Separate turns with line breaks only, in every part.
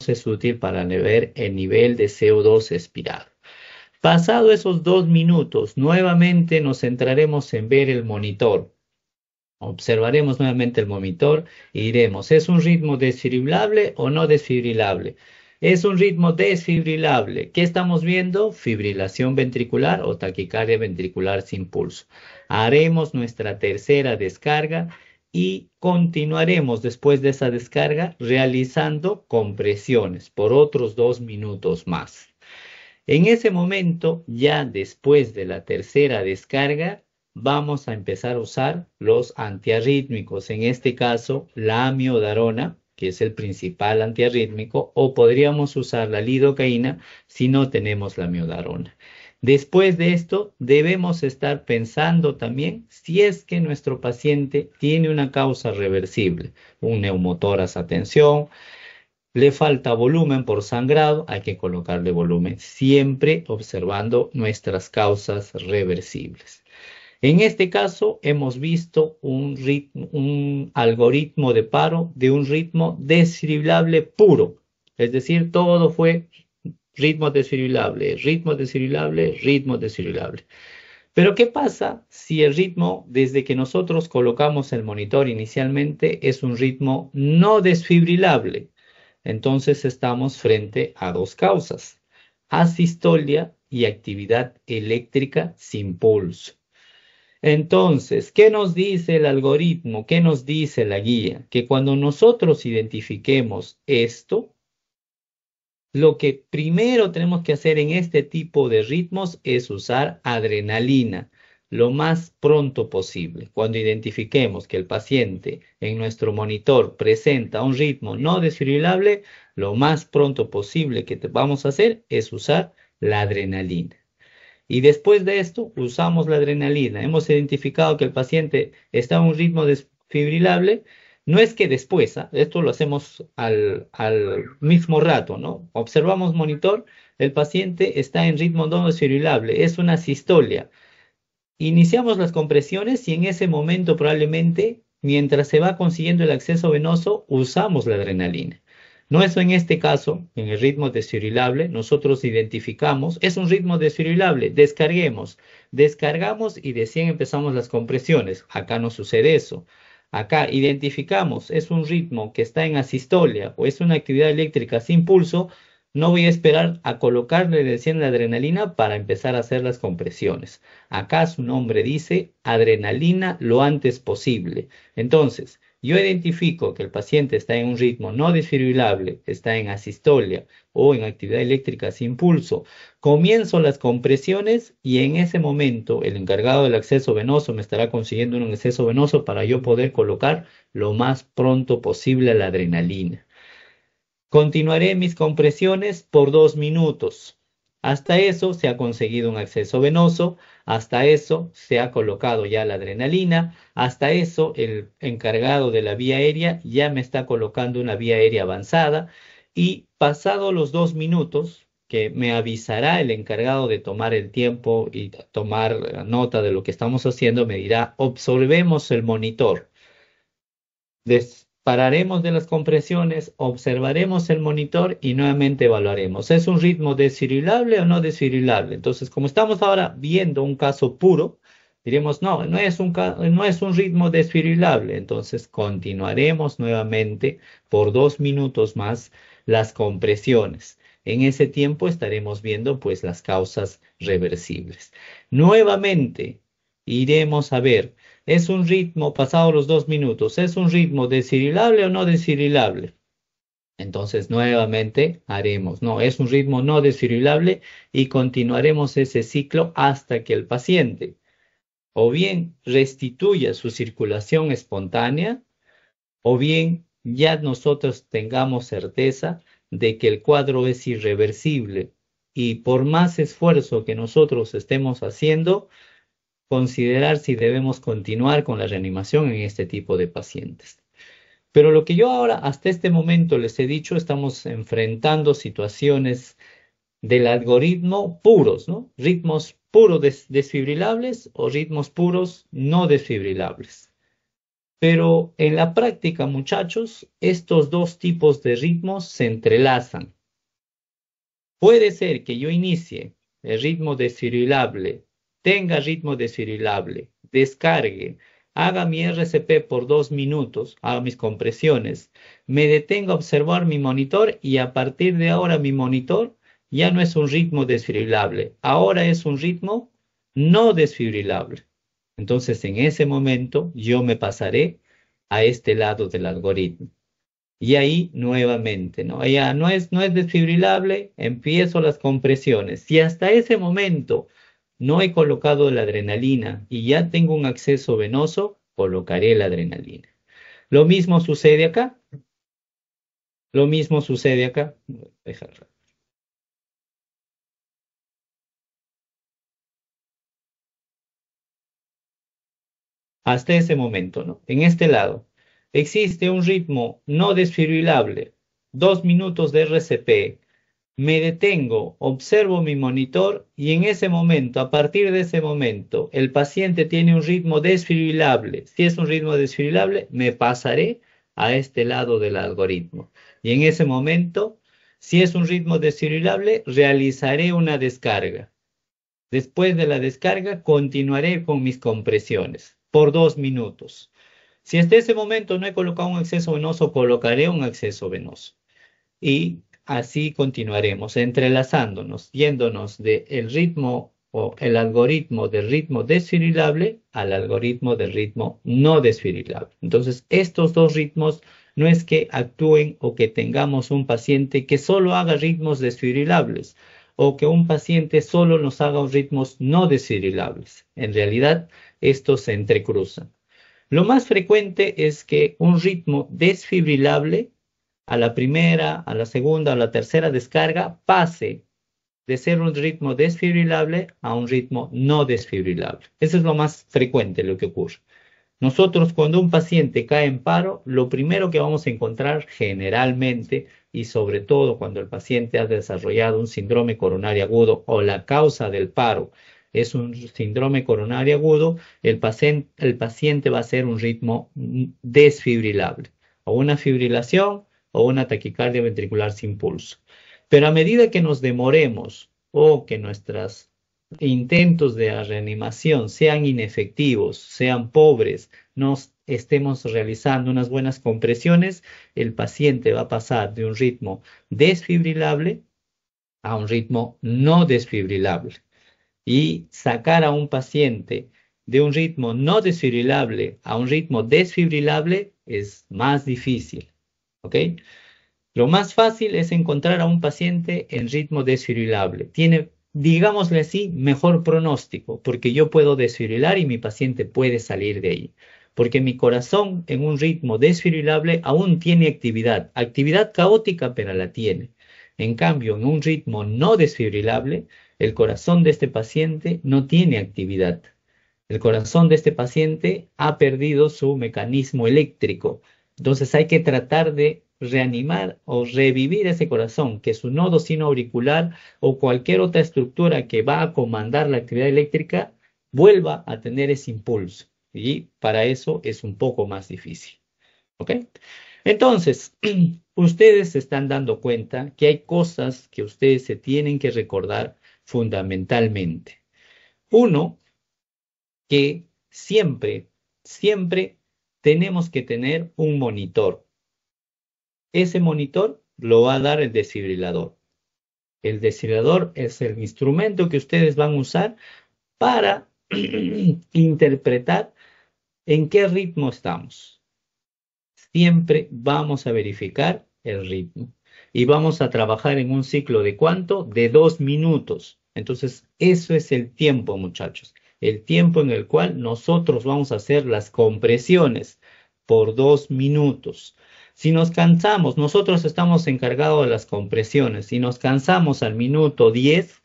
es útil para ver el nivel de CO2 expirado. Pasado esos 2 minutos, nuevamente nos centraremos en ver el monitor. Observaremos nuevamente el monitor y diremos, ¿es un ritmo desfibrilable o no desfibrilable? Es un ritmo desfibrilable. ¿Qué estamos viendo? Fibrilación ventricular o taquicardia ventricular sin pulso. Haremos nuestra tercera descarga y continuaremos después de esa descarga realizando compresiones por otros 2 minutos más. En ese momento, ya después de la tercera descarga, vamos a empezar a usar los antiarrítmicos, en este caso la amiodarona, que es el principal antiarrítmico, o podríamos usar la lidocaína si no tenemos la amiodarona. Después de esto, debemos estar pensando también si es que nuestro paciente tiene una causa reversible, un neumotórax a tensión, le falta volumen por sangrado, hay que colocarle volumen, siempre observando nuestras causas reversibles. En este caso hemos visto un algoritmo de paro de un ritmo desfibrilable puro, es decir, todo fue ritmo desfibrilable, ritmo desfibrilable, ritmo desfibrilable. Pero ¿qué pasa si el ritmo, desde que nosotros colocamos el monitor inicialmente, es un ritmo no desfibrilable? Entonces estamos frente a dos causas, asistolia y actividad eléctrica sin pulso. Entonces, ¿qué nos dice el algoritmo? ¿Qué nos dice la guía? Que cuando nosotros identifiquemos esto, lo que primero tenemos que hacer en este tipo de ritmos es usar adrenalina lo más pronto posible. Cuando identifiquemos que el paciente en nuestro monitor presenta un ritmo no desfibrilable, lo más pronto posible que vamos a hacer es usar la adrenalina. Y después de esto, usamos la adrenalina. Hemos identificado que el paciente está a un ritmo desfibrilable. No es que después, esto lo hacemos al mismo rato, ¿no? Observamos monitor, el paciente está en ritmo no desfibrilable, es una sistolia. Iniciamos las compresiones y en ese momento probablemente, mientras se va consiguiendo el acceso venoso, usamos la adrenalina. No es en este caso, en el ritmo desfibrilable, nosotros identificamos, es un ritmo desfibrilable, descarguemos, descargamos y recién empezamos las compresiones. Acá no sucede eso. Acá identificamos, es un ritmo que está en asistolia o es una actividad eléctrica sin pulso, no voy a esperar a colocarle recién la adrenalina para empezar a hacer las compresiones. Acá su nombre dice adrenalina lo antes posible. Entonces, yo identifico que el paciente está en un ritmo no desfibrilable, está en asistolia o en actividad eléctrica sin pulso. Comienzo las compresiones y en ese momento el encargado del acceso venoso me estará consiguiendo un acceso venoso para yo poder colocar lo más pronto posible la adrenalina. Continuaré mis compresiones por 2 minutos. Hasta eso se ha conseguido un acceso venoso, hasta eso se ha colocado ya la adrenalina, hasta eso el encargado de la vía aérea ya me está colocando una vía aérea avanzada y pasado los 2 minutos, que me avisará el encargado de tomar el tiempo y tomar nota de lo que estamos haciendo, me dirá, observemos el monitor. Pararemos de las compresiones, observaremos el monitor y nuevamente evaluaremos. ¿Es un ritmo desfibrilable o no desfibrilable? Entonces, como estamos ahora viendo un caso puro, diremos, no, no es un ritmo desfibrilable. Entonces, continuaremos nuevamente por 2 minutos más las compresiones. En ese tiempo estaremos viendo pues las causas reversibles. Nuevamente iremos a ver. Es un ritmo, pasado los 2 minutos, ¿es un ritmo desfibrilable o no desfibrilable? Entonces nuevamente haremos, no, es un ritmo no desfibrilable y continuaremos ese ciclo hasta que el paciente o bien restituya su circulación espontánea o bien ya nosotros tengamos certeza de que el cuadro es irreversible y por más esfuerzo que nosotros estemos haciendo, considerar si debemos continuar con la reanimación en este tipo de pacientes. Pero lo que yo ahora, hasta este momento les he dicho, estamos enfrentando situaciones del algoritmo puros, ¿no? Ritmos puros desfibrilables o ritmos puros no desfibrilables. Pero en la práctica, muchachos, estos dos tipos de ritmos se entrelazan. Puede ser que yo inicie el ritmo desfibrilable, tenga ritmo desfibrilable, descargue, haga mi RCP por 2 minutos, haga mis compresiones, me detenga a observar mi monitor y a partir de ahora mi monitor ya no es un ritmo desfibrilable, ahora es un ritmo no desfibrilable. Entonces en ese momento yo me pasaré a este lado del algoritmo. Y ahí nuevamente, ¿no? Ya no es desfibrilable, empiezo las compresiones. Si hasta ese momento no he colocado la adrenalina y ya tengo un acceso venoso, colocaré la adrenalina. Lo mismo sucede acá, lo mismo sucede acá. Dejar. Hasta ese momento, ¿no? En este lado, existe un ritmo no desfibrilable, 2 minutos de RCP. Me detengo, observo mi monitor y en ese momento, a partir de ese momento, el paciente tiene un ritmo desfibrilable. Si es un ritmo desfibrilable, me pasaré a este lado del algoritmo. Y en ese momento, si es un ritmo desfibrilable, realizaré una descarga. Después de la descarga, continuaré con mis compresiones por 2 minutos. Si hasta ese momento no he colocado un acceso venoso, colocaré un acceso venoso. Y así continuaremos, entrelazándonos, yéndonos del ritmo o el algoritmo del ritmo desfibrilable al algoritmo del ritmo no desfibrilable. Entonces, estos dos ritmos no es que actúen o que tengamos un paciente que solo haga ritmos desfibrilables o que un paciente solo nos haga ritmos no desfibrilables. En realidad, estos se entrecruzan. Lo más frecuente es que un ritmo desfibrilable a la primera, a la segunda, a la tercera descarga pase de ser un ritmo desfibrilable a un ritmo no desfibrilable. Eso es lo más frecuente lo que ocurre. Nosotros cuando un paciente cae en paro, lo primero que vamos a encontrar generalmente y sobre todo cuando el paciente ha desarrollado un síndrome coronario agudo o la causa del paro es un síndrome coronario agudo, el paciente va a ser un ritmo desfibrilable o una fibrilación o una taquicardia ventricular sin pulso. Pero a medida que nos demoremos o que nuestros intentos de reanimación sean inefectivos, sean pobres, no estemos realizando unas buenas compresiones, el paciente va a pasar de un ritmo desfibrilable a un ritmo no desfibrilable. Y sacar a un paciente de un ritmo no desfibrilable a un ritmo desfibrilable es más difícil. ¿Ok? Lo más fácil es encontrar a un paciente en ritmo desfibrilable. Tiene, digámosle así, mejor pronóstico, porque yo puedo desfibrilar y mi paciente puede salir de ahí. Porque mi corazón en un ritmo desfibrilable aún tiene actividad, actividad caótica, pero la tiene. En cambio, en un ritmo no desfibrilable, el corazón de este paciente no tiene actividad. El corazón de este paciente ha perdido su mecanismo eléctrico. Entonces hay que tratar de reanimar o revivir ese corazón, que su nodo sinoauricular o cualquier otra estructura que va a comandar la actividad eléctrica vuelva a tener ese impulso. Y para eso es un poco más difícil. ¿Ok? Entonces, ustedes se están dando cuenta que hay cosas que ustedes se tienen que recordar fundamentalmente. Uno, que siempre tenemos que tener un monitor. Ese monitor lo va a dar el desfibrilador. El desfibrilador es el instrumento que ustedes van a usar para interpretar en qué ritmo estamos. Siempre vamos a verificar el ritmo y vamos a trabajar en un ciclo de ¿cuánto? De 2 minutos. Entonces, eso es el tiempo, muchachos. El tiempo en el cual nosotros vamos a hacer las compresiones por 2 minutos. Si nos cansamos, nosotros estamos encargados de las compresiones. Si nos cansamos al minuto 10,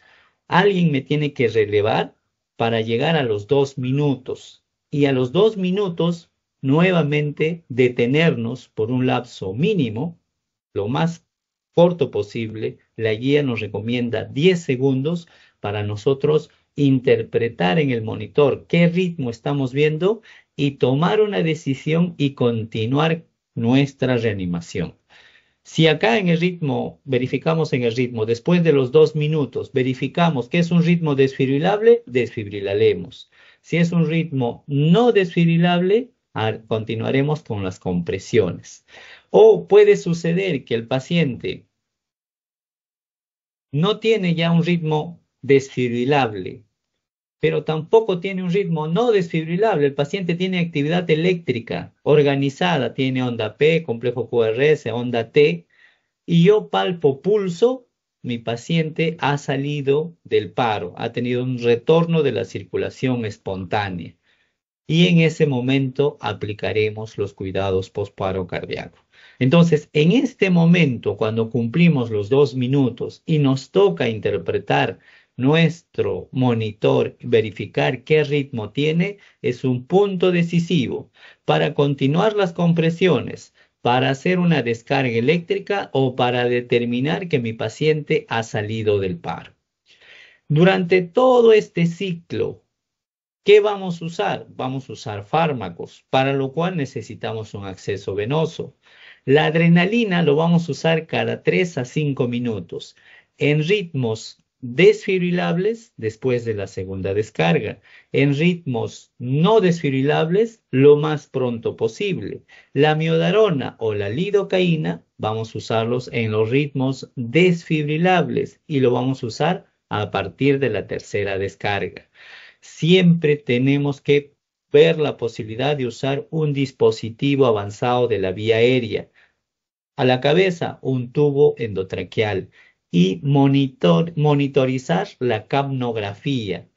alguien me tiene que relevar para llegar a los 2 minutos. Y a los 2 minutos nuevamente detenernos por un lapso mínimo, lo más corto posible. La guía nos recomienda 10 segundos para nosotros interpretar en el monitor qué ritmo estamos viendo y tomar una decisión y continuar nuestra reanimación. Si acá en el ritmo, verificamos en el ritmo, después de los 2 minutos, verificamos que es un ritmo desfibrilable, desfibrilaremos. Si es un ritmo no desfibrilable, continuaremos con las compresiones. O puede suceder que el paciente no tiene ya un ritmo desfibrilable, pero tampoco tiene un ritmo no desfibrilable. El paciente tiene actividad eléctrica organizada, tiene onda P, complejo QRS, onda T, y yo palpo pulso, mi paciente ha salido del paro, ha tenido un retorno de la circulación espontánea. Y en ese momento aplicaremos los cuidados postparo cardíaco. Entonces, en este momento, cuando cumplimos los 2 minutos y nos toca interpretar nuestro monitor, verificar qué ritmo tiene, es un punto decisivo para continuar las compresiones, para hacer una descarga eléctrica o para determinar que mi paciente ha salido del paro. Durante todo este ciclo, ¿qué vamos a usar? Vamos a usar fármacos, para lo cual necesitamos un acceso venoso. La adrenalina lo vamos a usar cada 3 a 5 minutos en ritmos desfibrilables después de la segunda descarga, en ritmos no desfibrilables lo más pronto posible. La miodarona o la lidocaína vamos a usarlos en los ritmos desfibrilables y lo vamos a usar a partir de la tercera descarga. Siempre tenemos que ver la posibilidad de usar un dispositivo avanzado de la vía aérea. A la cabeza, un tubo endotraqueal y monitorizar la capnografía.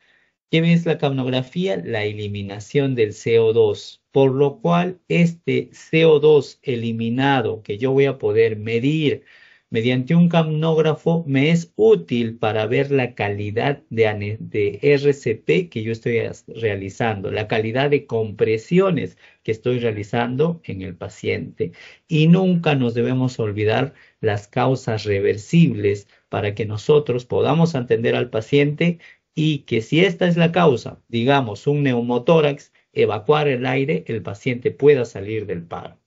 ¿Qué es la capnografía? La eliminación del CO2, por lo cual este CO2 eliminado que yo voy a poder medir mediante un capnógrafo me es útil para ver la calidad de RCP que yo estoy realizando, la calidad de compresiones que estoy realizando en el paciente. Y nunca nos debemos olvidar las causas reversibles para que nosotros podamos atender al paciente y que si esta es la causa, digamos un neumotórax, evacuar el aire, el paciente pueda salir del paro.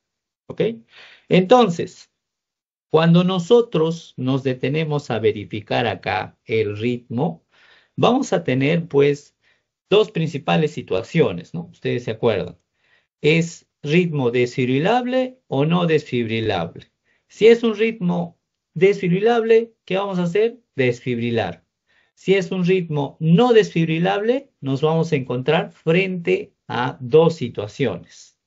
¿Ok? Entonces, cuando nosotros nos detenemos a verificar acá el ritmo, vamos a tener pues dos principales situaciones, ¿no? Ustedes se acuerdan. ¿Es ritmo desfibrilable o no desfibrilable? Si es un ritmo desfibrilable, ¿qué vamos a hacer? Desfibrilar. Si es un ritmo no desfibrilable, nos vamos a encontrar frente a dos situaciones.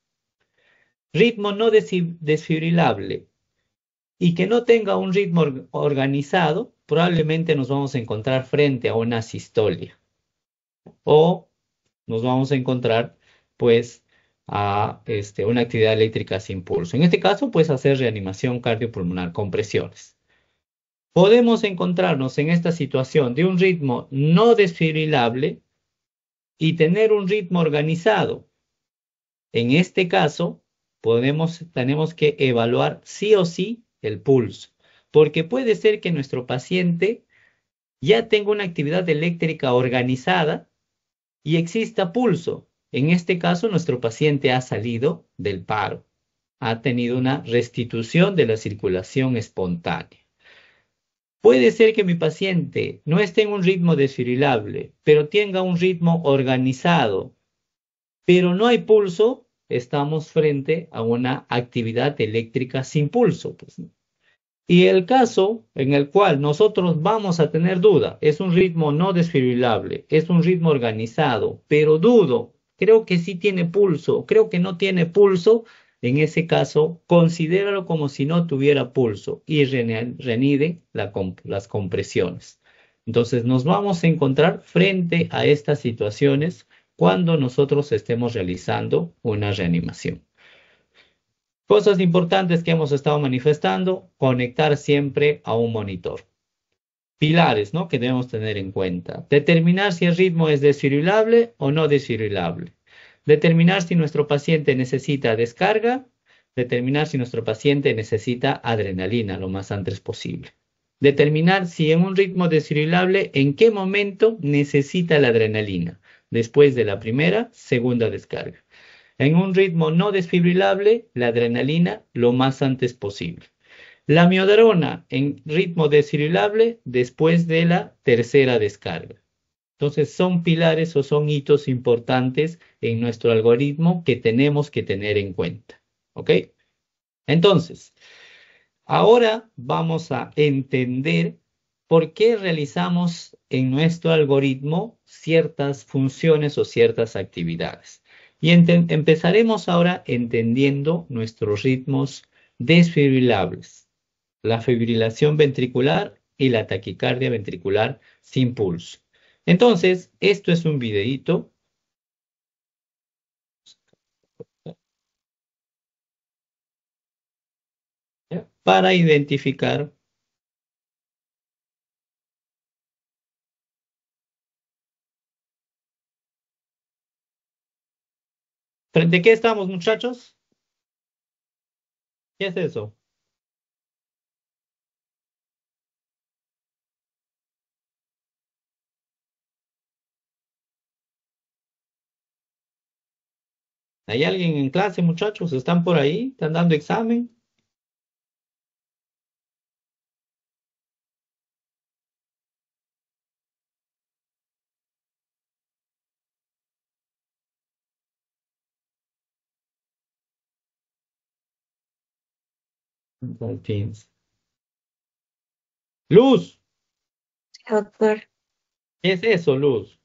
Ritmo no desfibrilable y que no tenga un ritmo organizado, probablemente nos vamos a encontrar frente a una sistolia o nos vamos a encontrar pues a una actividad eléctrica sin pulso. En este caso, pues hacer reanimación cardiopulmonar con presiones. Podemos encontrarnos en esta situación de un ritmo no desfibrilable y tener un ritmo organizado. En este caso, tenemos que evaluar sí o sí el pulso, porque puede ser que nuestro paciente ya tenga una actividad eléctrica organizada y exista pulso. En este caso, nuestro paciente ha salido del paro, ha tenido una restitución de la circulación espontánea. Puede ser que mi paciente no esté en un ritmo desfibrilable, pero tenga un ritmo organizado, pero no hay pulso, estamos frente a una actividad eléctrica sin pulso, pues, ¿no? Y el caso en el cual nosotros vamos a tener duda, es un ritmo no desfibrilable, es un ritmo organizado, pero dudo, creo que sí tiene pulso, creo que no tiene pulso, en ese caso, considéralo como si no tuviera pulso y renide las compresiones. Entonces, nos vamos a encontrar frente a estas situaciones cuando nosotros estemos realizando una reanimación. Cosas importantes que hemos estado manifestando, conectar siempre a un monitor. Pilares, ¿no?, que debemos tener en cuenta. Determinar si el ritmo es desfibrilable o no desfibrilable. Determinar si nuestro paciente necesita descarga. Determinar si nuestro paciente necesita adrenalina lo más antes posible. Determinar si en un ritmo desfibrilable, en qué momento necesita la adrenalina. Después de la primera, segunda descarga. En un ritmo no desfibrilable, la adrenalina lo más antes posible. La miodarona en ritmo desfibrilable después de la tercera descarga. Entonces son pilares o son hitos importantes en nuestro algoritmo que tenemos que tener en cuenta. ¿Ok? Entonces, ahora vamos a entender por qué realizamos en nuestro algoritmo ciertas funciones o ciertas actividades. Y empezaremos ahora entendiendo nuestros ritmos desfibrilables, la fibrilación ventricular y la taquicardia ventricular sin pulso. Entonces, esto es un videíto para identificar. ¿Frente a qué estamos, muchachos? ¿Qué es eso? ¿Hay alguien en clase, muchachos? ¿Están por ahí? ¿Están dando examen? Teams. Luz,
Doctor,
¿qué es eso, Luz?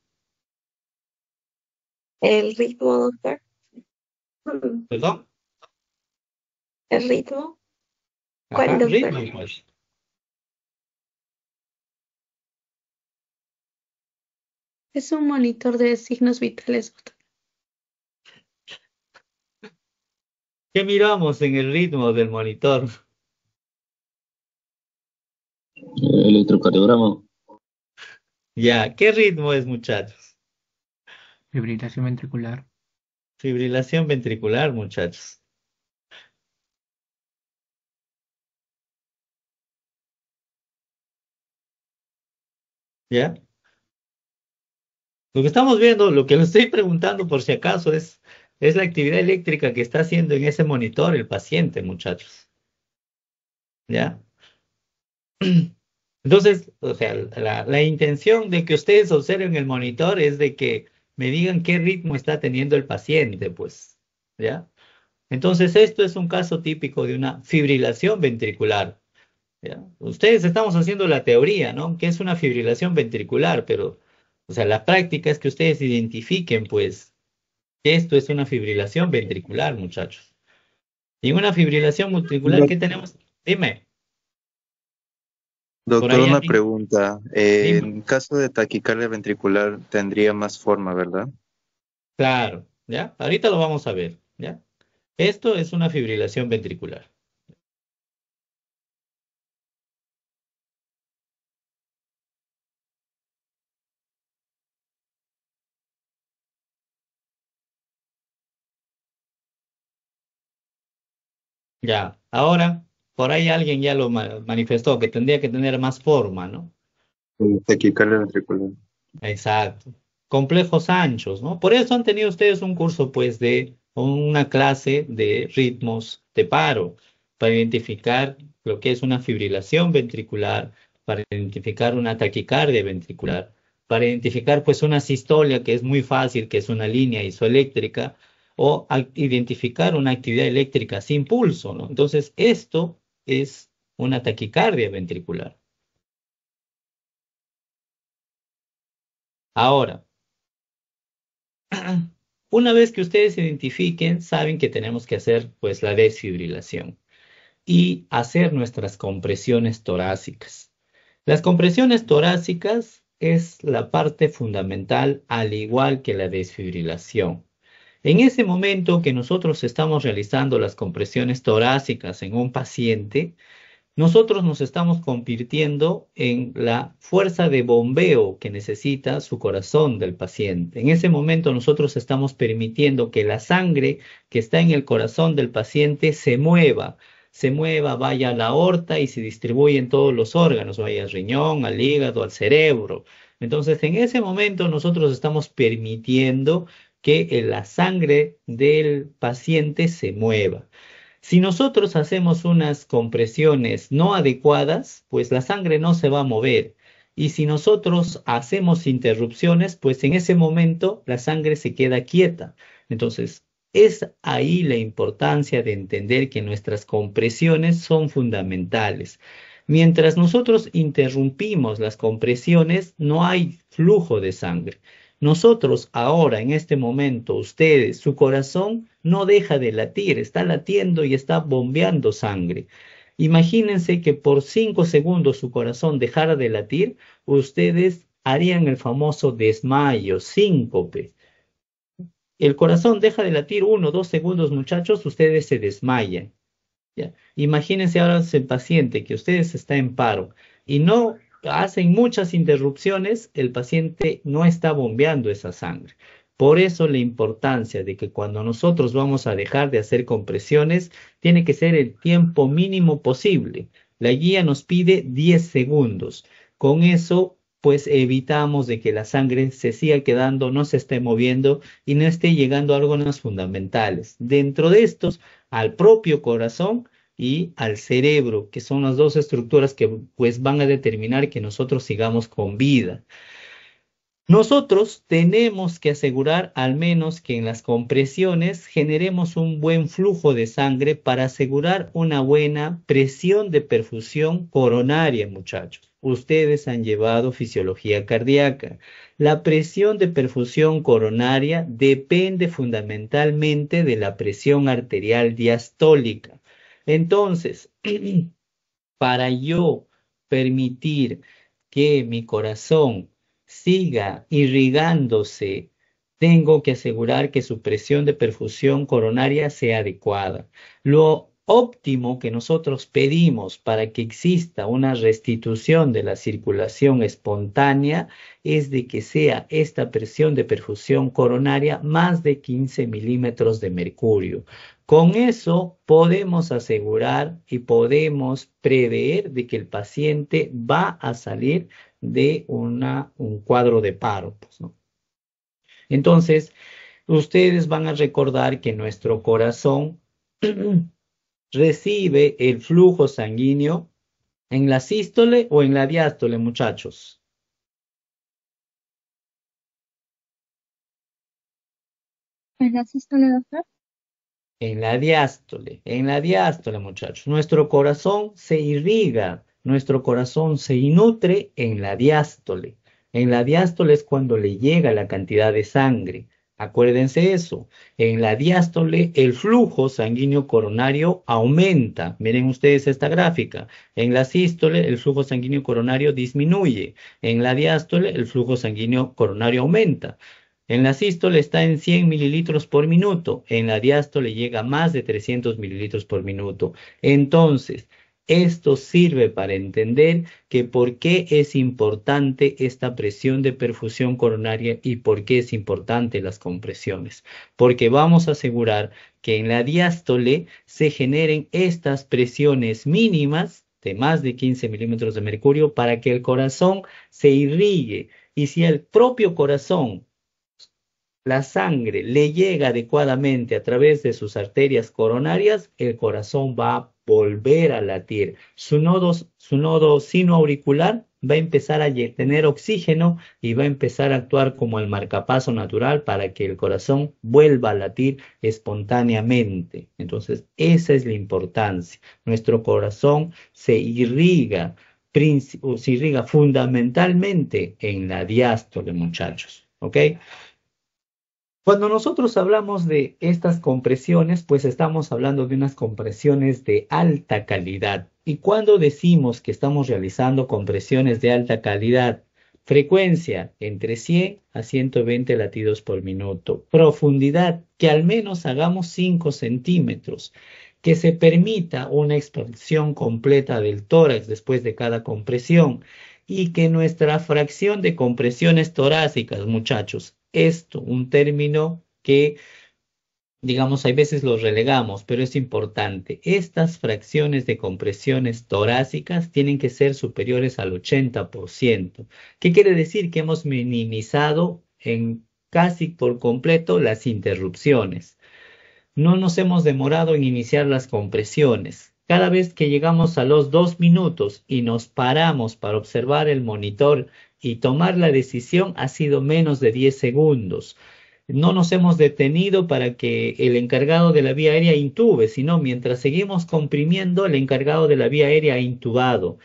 el ritmo, doctor.
¿Perdón?
El ritmo. ¿Cuál,
Ajá,
doctor?
ritmo, pues.
Es un monitor de signos vitales, doctor.
¿Qué miramos en el ritmo del monitor?
Electrocardiograma.
Ya, ¿qué ritmo es, muchachos?
Fibrilación ventricular.
Fibrilación ventricular, muchachos. ¿Ya? Lo que estamos viendo, lo que le estoy preguntando por si acaso es la actividad eléctrica que está haciendo en ese monitor el paciente, muchachos. ¿Ya? Entonces, o sea, la intención de que ustedes observen el monitor es de que me digan qué ritmo está teniendo el paciente, pues, ¿ya? Entonces, esto es un caso típico de una fibrilación ventricular, ¿ya? Ustedes estamos haciendo la teoría, ¿no? Que es una fibrilación ventricular, pero, o sea, la práctica es que ustedes identifiquen, pues, que esto es una fibrilación ventricular, muchachos. Y en una fibrilación ventricular, ¿qué tenemos? Dime, por
Doctor,
ahí
una
alguien,
pregunta.
dime.
En caso de taquicardia ventricular tendría más forma, ¿verdad?
Claro, ¿ya? Ahorita lo vamos a ver, ¿ya? Esto es una fibrilación ventricular. Ya, ahora, por ahí alguien ya lo manifestó, que tendría que tener más forma, ¿no?
Taquicardia ventricular.
Exacto. Complejos anchos, ¿no? Por eso han tenido ustedes un curso, pues, de una clase de ritmos de paro, para identificar lo que es una fibrilación ventricular, para identificar una taquicardia ventricular, para identificar, pues, una sistolia, que es muy fácil, que es una línea isoeléctrica, o identificar una actividad eléctrica sin pulso, ¿no? Entonces, esto es una taquicardia ventricular. Ahora, una vez que ustedes identifiquen, saben que tenemos que hacer pues la desfibrilación y hacer nuestras compresiones torácicas. Las compresiones torácicas es la parte fundamental al igual que la desfibrilación. En ese momento que nosotros estamos realizando las compresiones torácicas en un paciente, nosotros nos estamos convirtiendo en la fuerza de bombeo que necesita su corazón del paciente. En ese momento nosotros estamos permitiendo que la sangre que está en el corazón del paciente se mueva, vaya a la aorta y se distribuye en todos los órganos, vaya al riñón, al hígado, al cerebro. Entonces, en ese momento nosotros estamos permitiendo que la sangre del paciente se mueva. Si nosotros hacemos unas compresiones no adecuadas, pues la sangre no se va a mover. Y si nosotros hacemos interrupciones, pues en ese momento la sangre se queda quieta. Entonces, es ahí la importancia de entender que nuestras compresiones son fundamentales. Mientras nosotros interrumpimos las compresiones, no hay flujo de sangre. Nosotros ahora, en este momento, ustedes, su corazón no deja de latir, está latiendo y está bombeando sangre. Imagínense que por 5 segundos su corazón dejara de latir, ustedes harían el famoso desmayo, síncope. El corazón deja de latir 1 o 2 segundos, muchachos, ustedes se desmayan. ¿Ya? Imagínense ahora ese paciente que ustedes está en paro y no hacen muchas interrupciones, el paciente no está bombeando esa sangre. Por eso la importancia de que cuando nosotros vamos a dejar de hacer compresiones, tiene que ser el tiempo mínimo posible. La guía nos pide 10 segundos. Con eso, pues evitamos de que la sangre se siga quedando, no se esté moviendo y no esté llegando a órganos fundamentales. Dentro de estos, al propio corazón y al cerebro, que son las dos estructuras que pues van a determinar que nosotros sigamos con vida. Nosotros tenemos que asegurar al menos que en las compresiones generemos un buen flujo de sangre para asegurar una buena presión de perfusión coronaria, muchachos. Ustedes han llevado fisiología cardíaca. La presión de perfusión coronaria depende fundamentalmente de la presión arterial diastólica. Entonces, para yo permitir que mi corazón siga irrigándose, tengo que asegurar que su presión de perfusión coronaria sea adecuada. Lo óptimo que nosotros pedimos para que exista una restitución de la circulación espontánea es de que sea esta presión de perfusión coronaria más de 15 milímetros de mercurio. Con eso podemos asegurar y podemos prever de que el paciente va a salir de un cuadro de paro, pues, ¿no? Entonces, ustedes van a recordar que nuestro corazón recibe el flujo sanguíneo en la sístole o en la diástole, muchachos.
¿En la sístole, doctor?
En la diástole, muchachos. Nuestro corazón se irriga, nuestro corazón se nutre en la diástole. En la diástole es cuando le llega la cantidad de sangre. Acuérdense eso. En la diástole el flujo sanguíneo coronario aumenta. Miren ustedes esta gráfica. En la sístole el flujo sanguíneo coronario disminuye. En la diástole el flujo sanguíneo coronario aumenta. En la sístole está en 100 mililitros por minuto, en la diástole llega a más de 300 mililitros por minuto. Entonces, esto sirve para entender que por qué es importante esta presión de perfusión coronaria y por qué es importante las compresiones. Porque vamos a asegurar que en la diástole se generen estas presiones mínimas de más de 15 milímetros de mercurio para que el corazón se irrigue. Y si el propio corazón la sangre le llega adecuadamente a través de sus arterias coronarias, el corazón va a volver a latir. Su nodo sinoauricular va a empezar a tener oxígeno y va a empezar a actuar como el marcapaso natural para que el corazón vuelva a latir espontáneamente. Entonces, esa es la importancia. Nuestro corazón se irriga fundamentalmente en la diástole, muchachos. ¿Ok? Cuando nosotros hablamos de estas compresiones, pues estamos hablando de unas compresiones de alta calidad. Y cuando decimos que estamos realizando compresiones de alta calidad, frecuencia entre 100 a 120 latidos por minuto, profundidad que al menos hagamos 5 centímetros, que se permita una expansión completa del tórax después de cada compresión y que nuestra fracción de compresiones torácicas, muchachos, esto, un término que, digamos, hay veces lo relegamos, pero es importante. Estas fracciones de compresiones torácicas tienen que ser superiores al 80%. ¿Qué quiere decir? Que hemos minimizado en casi por completo las interrupciones. No nos hemos demorado en iniciar las compresiones. Cada vez que llegamos a los 2 minutos y nos paramos para observar el monitor y tomar la decisión, ha sido menos de 10 segundos. No nos hemos detenido para que el encargado de la vía aérea intube, sino mientras seguimos comprimiendo, el encargado de la vía aérea ha intubado.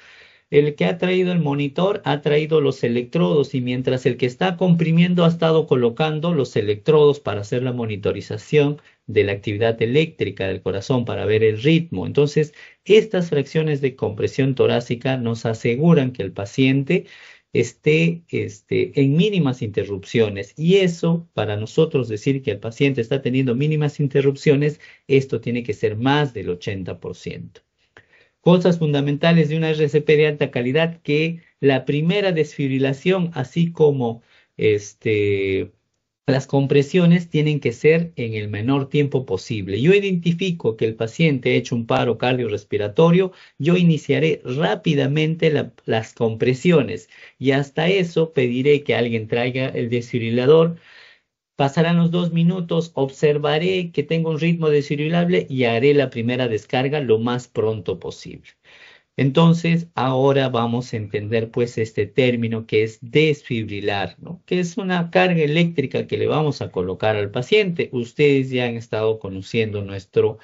El que ha traído el monitor ha traído los electrodos y mientras el que está comprimiendo ha estado colocando los electrodos para hacer la monitorización de la actividad eléctrica del corazón para ver el ritmo. Entonces, estas fracciones de compresión torácica nos aseguran que el paciente esté en mínimas interrupciones y eso, para nosotros decir que el paciente está teniendo mínimas interrupciones, esto tiene que ser más del 80%. Cosas fundamentales de una RCP de alta calidad, que la primera desfibrilación, así como las compresiones, tienen que ser en el menor tiempo posible. Yo identifico que el paciente ha hecho un paro cardiorrespiratorio, yo iniciaré rápidamente las compresiones y hasta eso pediré que alguien traiga el desfibrilador. Pasarán los 2 minutos, observaré que tengo un ritmo desfibrilable y haré la primera descarga lo más pronto posible. Entonces, ahora vamos a entender pues este término que es desfibrilar, ¿no? Que es una carga eléctrica que le vamos a colocar al paciente. Ustedes ya han estado conociendo nuestro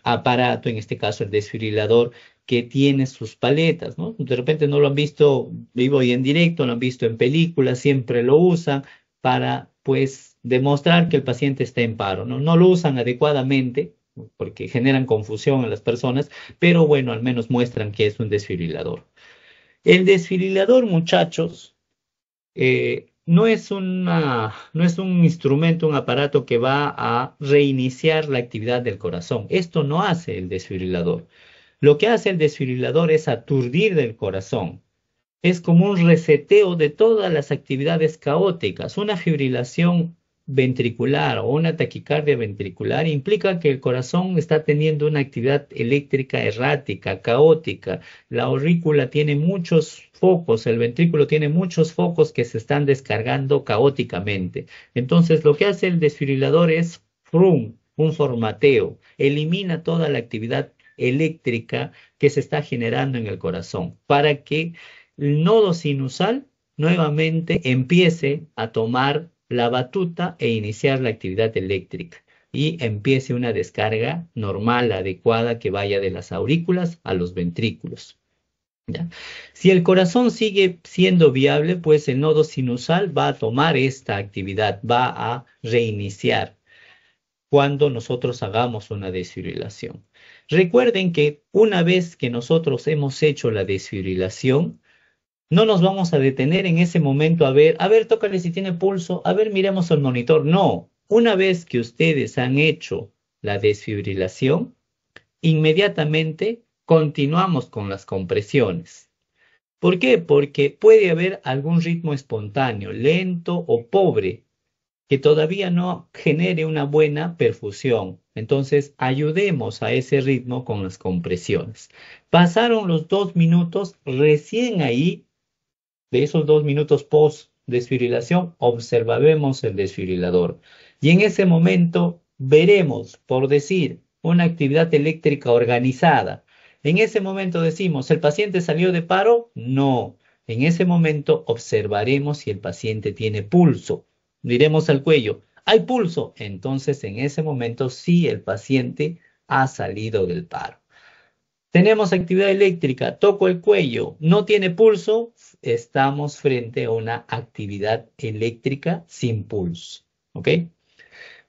aparato, en este caso el desfibrilador, que tiene sus paletas, ¿no? De repente no lo han visto vivo y en directo, lo han visto en películas, siempre lo usan para pues demostrar que el paciente está en paro, ¿no? No lo usan adecuadamente porque generan confusión en las personas, pero bueno, al menos muestran que es un desfibrilador. El desfibrilador, muchachos, no es un instrumento, un aparato que va a reiniciar la actividad del corazón. Esto no hace el desfibrilador. Lo que hace el desfibrilador es aturdir del corazón. Es como un reseteo de todas las actividades caóticas. Una fibrilación ventricular o una taquicardia ventricular implica que el corazón está teniendo una actividad eléctrica errática, caótica. La aurícula tiene muchos focos, el ventrículo tiene muchos focos que se están descargando caóticamente. Entonces, lo que hace el desfibrilador es un formateo, elimina toda la actividad eléctrica que se está generando en el corazón para que el nodo sinusal nuevamente empiece a tomar la batuta e iniciar la actividad eléctrica y empiece una descarga normal, adecuada, que vaya de las aurículas a los ventrículos. ¿Ya? Si el corazón sigue siendo viable, pues el nodo sinusal va a tomar esta actividad, va a reiniciar cuando nosotros hagamos una desfibrilación. Recuerden que una vez que nosotros hemos hecho la desfibrilación, no nos vamos a detener en ese momento a ver, tócale si tiene pulso, a ver, miremos el monitor. No, una vez que ustedes han hecho la desfibrilación, inmediatamente continuamos con las compresiones. ¿Por qué? Porque puede haber algún ritmo espontáneo, lento o pobre, que todavía no genere una buena perfusión. Entonces, ayudemos a ese ritmo con las compresiones. Pasaron los 2 minutos, recién ahí, de esos 2 minutos post desfibrilación, observaremos el desfibrilador. Y en ese momento veremos, por decir, una actividad eléctrica organizada. En ese momento decimos, ¿el paciente salió de paro? No. En ese momento observaremos si el paciente tiene pulso. Diremos al cuello, ¿hay pulso? Entonces, en ese momento sí el paciente ha salido del paro. Tenemos actividad eléctrica, toco el cuello, no tiene pulso, estamos frente a una actividad eléctrica sin pulso. ¿Ok?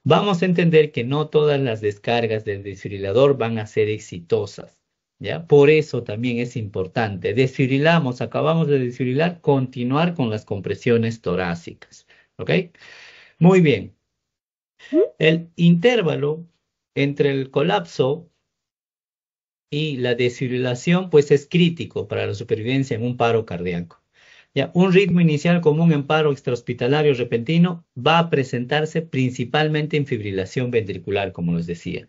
Vamos a entender que no todas las descargas del desfibrilador van a ser exitosas. ¿Ya? Por eso también es importante. Desfibrilamos, acabamos de desfibrilar, continuar con las compresiones torácicas. ¿Ok? Muy bien. El intervalo entre el colapso y la desfibrilación pues es crítico para la supervivencia en un paro cardíaco. Ya, un ritmo inicial común en paro extrahospitalario repentino va a presentarse principalmente en fibrilación ventricular, como les decía.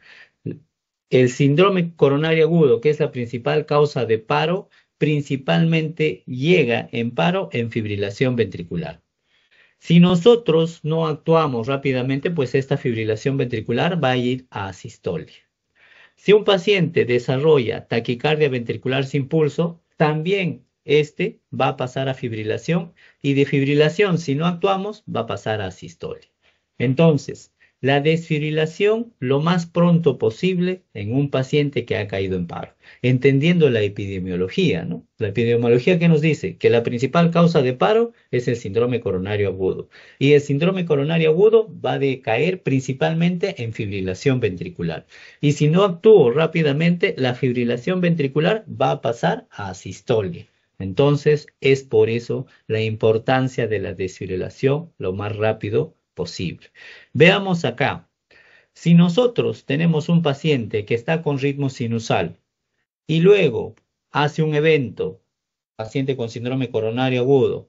El síndrome coronario agudo, que es la principal causa de paro, principalmente llega en paro en fibrilación ventricular. Si nosotros no actuamos rápidamente, pues esta fibrilación ventricular va a ir a asistolia. Si un paciente desarrolla taquicardia ventricular sin pulso, también este va a pasar a fibrilación y de fibrilación, si no actuamos, va a pasar a asistolia. Entonces, la desfibrilación lo más pronto posible en un paciente que ha caído en paro, entendiendo la epidemiología, ¿no? La epidemiología que nos dice que la principal causa de paro es el síndrome coronario agudo y el síndrome coronario agudo va a decaer principalmente en fibrilación ventricular. Y si no actúo rápidamente, la fibrilación ventricular va a pasar a asistolia. Entonces, es por eso la importancia de la desfibrilación lo más rápido posible. Veamos acá. Si nosotros tenemos un paciente que está con ritmo sinusal y luego hace un evento, paciente con síndrome coronario agudo,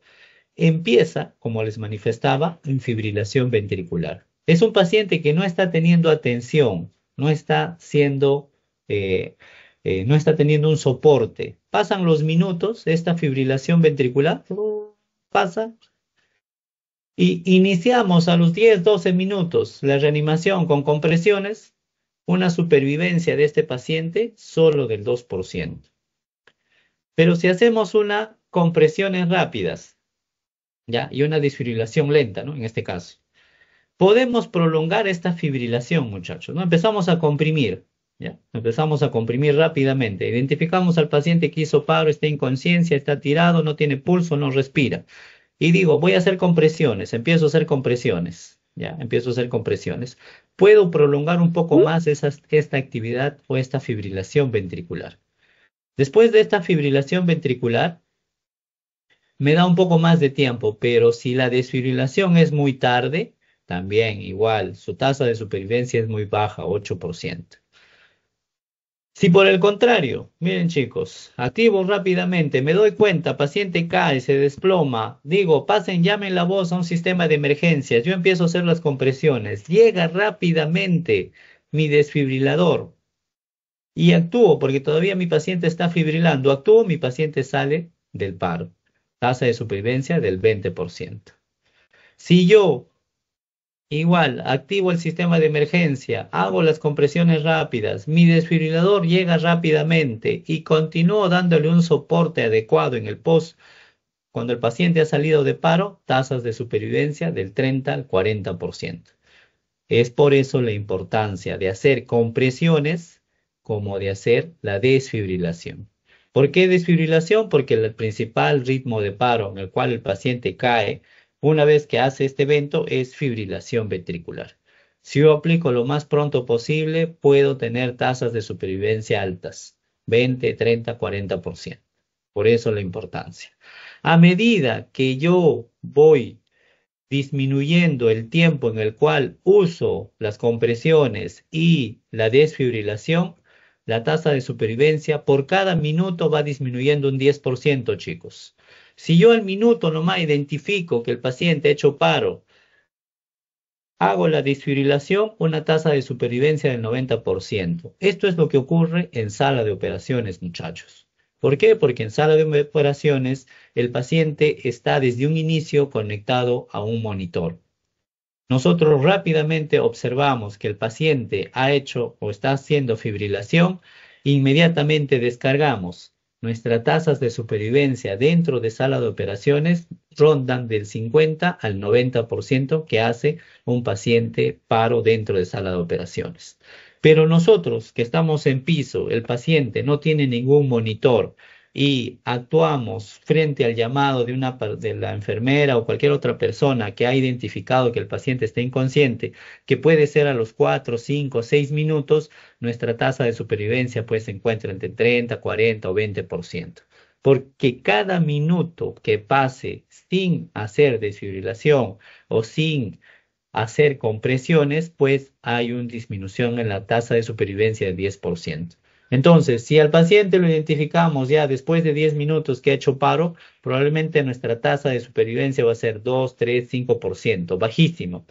empieza, como les manifestaba, en fibrilación ventricular. Es un paciente que no está teniendo atención, no está siendo, no está teniendo un soporte. Pasan los minutos, esta fibrilación ventricular pasa y iniciamos a los 10, 12 minutos la reanimación con compresiones, una supervivencia de este paciente solo del 2%. Pero si hacemos unas compresiones rápidas, ¿ya? Y una desfibrilación lenta, ¿no? En este caso. Podemos prolongar esta fibrilación, muchachos, ¿no? Empezamos a comprimir, ¿ya? Empezamos a comprimir rápidamente. Identificamos al paciente que hizo paro, está inconsciencia, está tirado, no tiene pulso, no respira. Y digo, voy a hacer compresiones, empiezo a hacer compresiones, ¿ya? Empiezo a hacer compresiones. Puedo prolongar un poco más esta actividad o esta fibrilación ventricular. Después de esta fibrilación ventricular, me da un poco más de tiempo, pero si la desfibrilación es muy tarde, también igual, su tasa de supervivencia es muy baja, 8%. Si por el contrario, miren chicos, activo rápidamente, me doy cuenta, paciente cae, se desploma, digo, pasen, llamen la voz a un sistema de emergencias, yo empiezo a hacer las compresiones, llega rápidamente mi desfibrilador y actúo porque todavía mi paciente está fibrilando, actúo, mi paciente sale del paro, tasa de supervivencia del 20%. Si yo igual, activo el sistema de emergencia, hago las compresiones rápidas, mi desfibrilador llega rápidamente y continúo dándole un soporte adecuado en el post. Cuando el paciente ha salido de paro, tasas de supervivencia del 30 al 40%. Es por eso la importancia de hacer compresiones como de hacer la desfibrilación. ¿Por qué desfibrilación? Porque el principal ritmo de paro en el cual el paciente cae una vez que hace este evento es fibrilación ventricular. Si yo aplico lo más pronto posible, puedo tener tasas de supervivencia altas, 20, 30, 40%. Por eso la importancia. A medida que yo voy disminuyendo el tiempo en el cual uso las compresiones y la desfibrilación, la tasa de supervivencia por cada minuto va disminuyendo un 10%, chicos. Si yo al minuto nomás identifico que el paciente ha hecho paro, hago la desfibrilación, una tasa de supervivencia del 90%. Esto es lo que ocurre en sala de operaciones, muchachos. ¿Por qué? Porque en sala de operaciones el paciente está desde un inicio conectado a un monitor. Nosotros rápidamente observamos que el paciente ha hecho o está haciendo fibrilación, inmediatamente descargamos. Nuestras tasas de supervivencia dentro de sala de operaciones rondan del 50 al 90% que hace un paciente paro dentro de sala de operaciones. Pero nosotros que estamos en piso, el paciente no tiene ningún monitor y actuamos frente al llamado de la enfermera o cualquier otra persona que ha identificado que el paciente está inconsciente, que puede ser a los 4, 5, 6 minutos, nuestra tasa de supervivencia pues se encuentra entre 30, 40 o 20%. Porque cada minuto que pase sin hacer desfibrilación o sin hacer compresiones, pues hay una disminución en la tasa de supervivencia de 10%. Entonces, si al paciente lo identificamos ya después de 10 minutos que ha hecho paro, probablemente nuestra tasa de supervivencia va a ser 2, 3, 5%, bajísimo.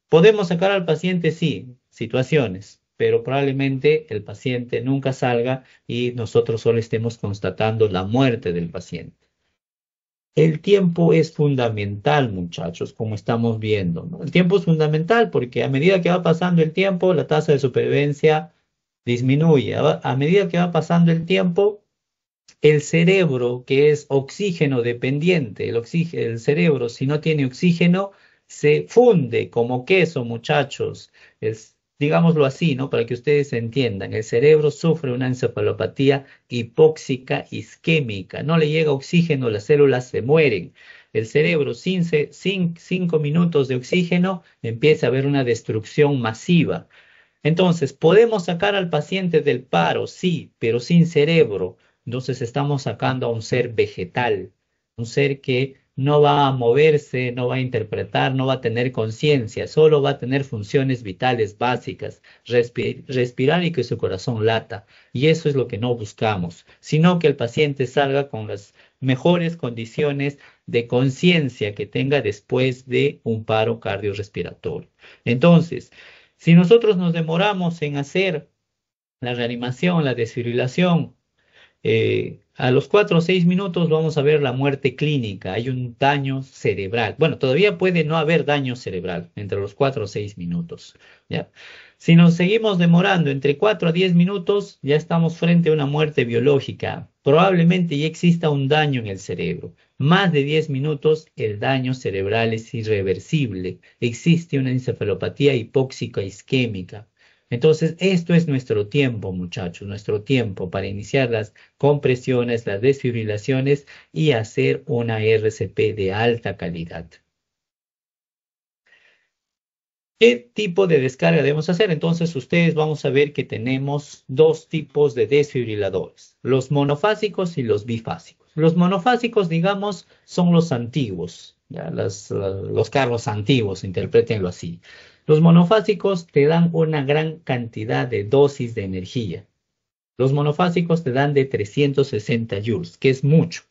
¿Podemos sacar al paciente? Sí, situaciones, pero probablemente el paciente nunca salga y nosotros solo estemos constatando la muerte del paciente. El tiempo es fundamental, muchachos, como estamos viendo, ¿no? El tiempo es fundamental porque a medida que va pasando el tiempo, la tasa de supervivencia disminuye. A medida que va pasando el tiempo, el cerebro, que es oxígeno dependiente, el cerebro, si no tiene oxígeno, se funde como queso, muchachos. Digámoslo así, ¿no? Para que ustedes entiendan. El cerebro sufre una encefalopatía hipóxica isquémica. No le llega oxígeno, las células se mueren. El cerebro, sin 5 minutos de oxígeno, empieza a haber una destrucción masiva. Entonces, ¿podemos sacar al paciente del paro? Sí, pero sin cerebro. Entonces estamos sacando a un ser vegetal, un ser que no va a moverse, no va a interpretar, no va a tener conciencia, solo va a tener funciones vitales básicas, respirar y que su corazón lata. Y eso es lo que no buscamos, sino que el paciente salga con las mejores condiciones de conciencia que tenga después de un paro cardiorrespiratorio. Entonces, si nosotros nos demoramos en hacer la reanimación, la desfibrilación, a los 4 o 6 minutos vamos a ver la muerte clínica. Hay un daño cerebral. Bueno, todavía puede no haber daño cerebral entre los 4 o 6 minutos. ¿Ya? Si nos seguimos demorando entre 4 a 10 minutos, ya estamos frente a una muerte biológica. Probablemente ya exista un daño en el cerebro. Más de 10 minutos, el daño cerebral es irreversible. Existe una encefalopatía hipóxica isquémica. Entonces, esto es nuestro tiempo, muchachos, nuestro tiempo para iniciar las compresiones, las desfibrilaciones y hacer una RCP de alta calidad. ¿Qué tipo de descarga debemos hacer? Entonces, ustedes vamos a ver que tenemos dos tipos de desfibriladores, los monofásicos y los bifásicos. Los monofásicos, digamos, son los antiguos, ¿ya? Los carros antiguos, interprétenlo así. Los monofásicos te dan una gran cantidad de dosis de energía. Los monofásicos te dan de 360 joules, que es mucho.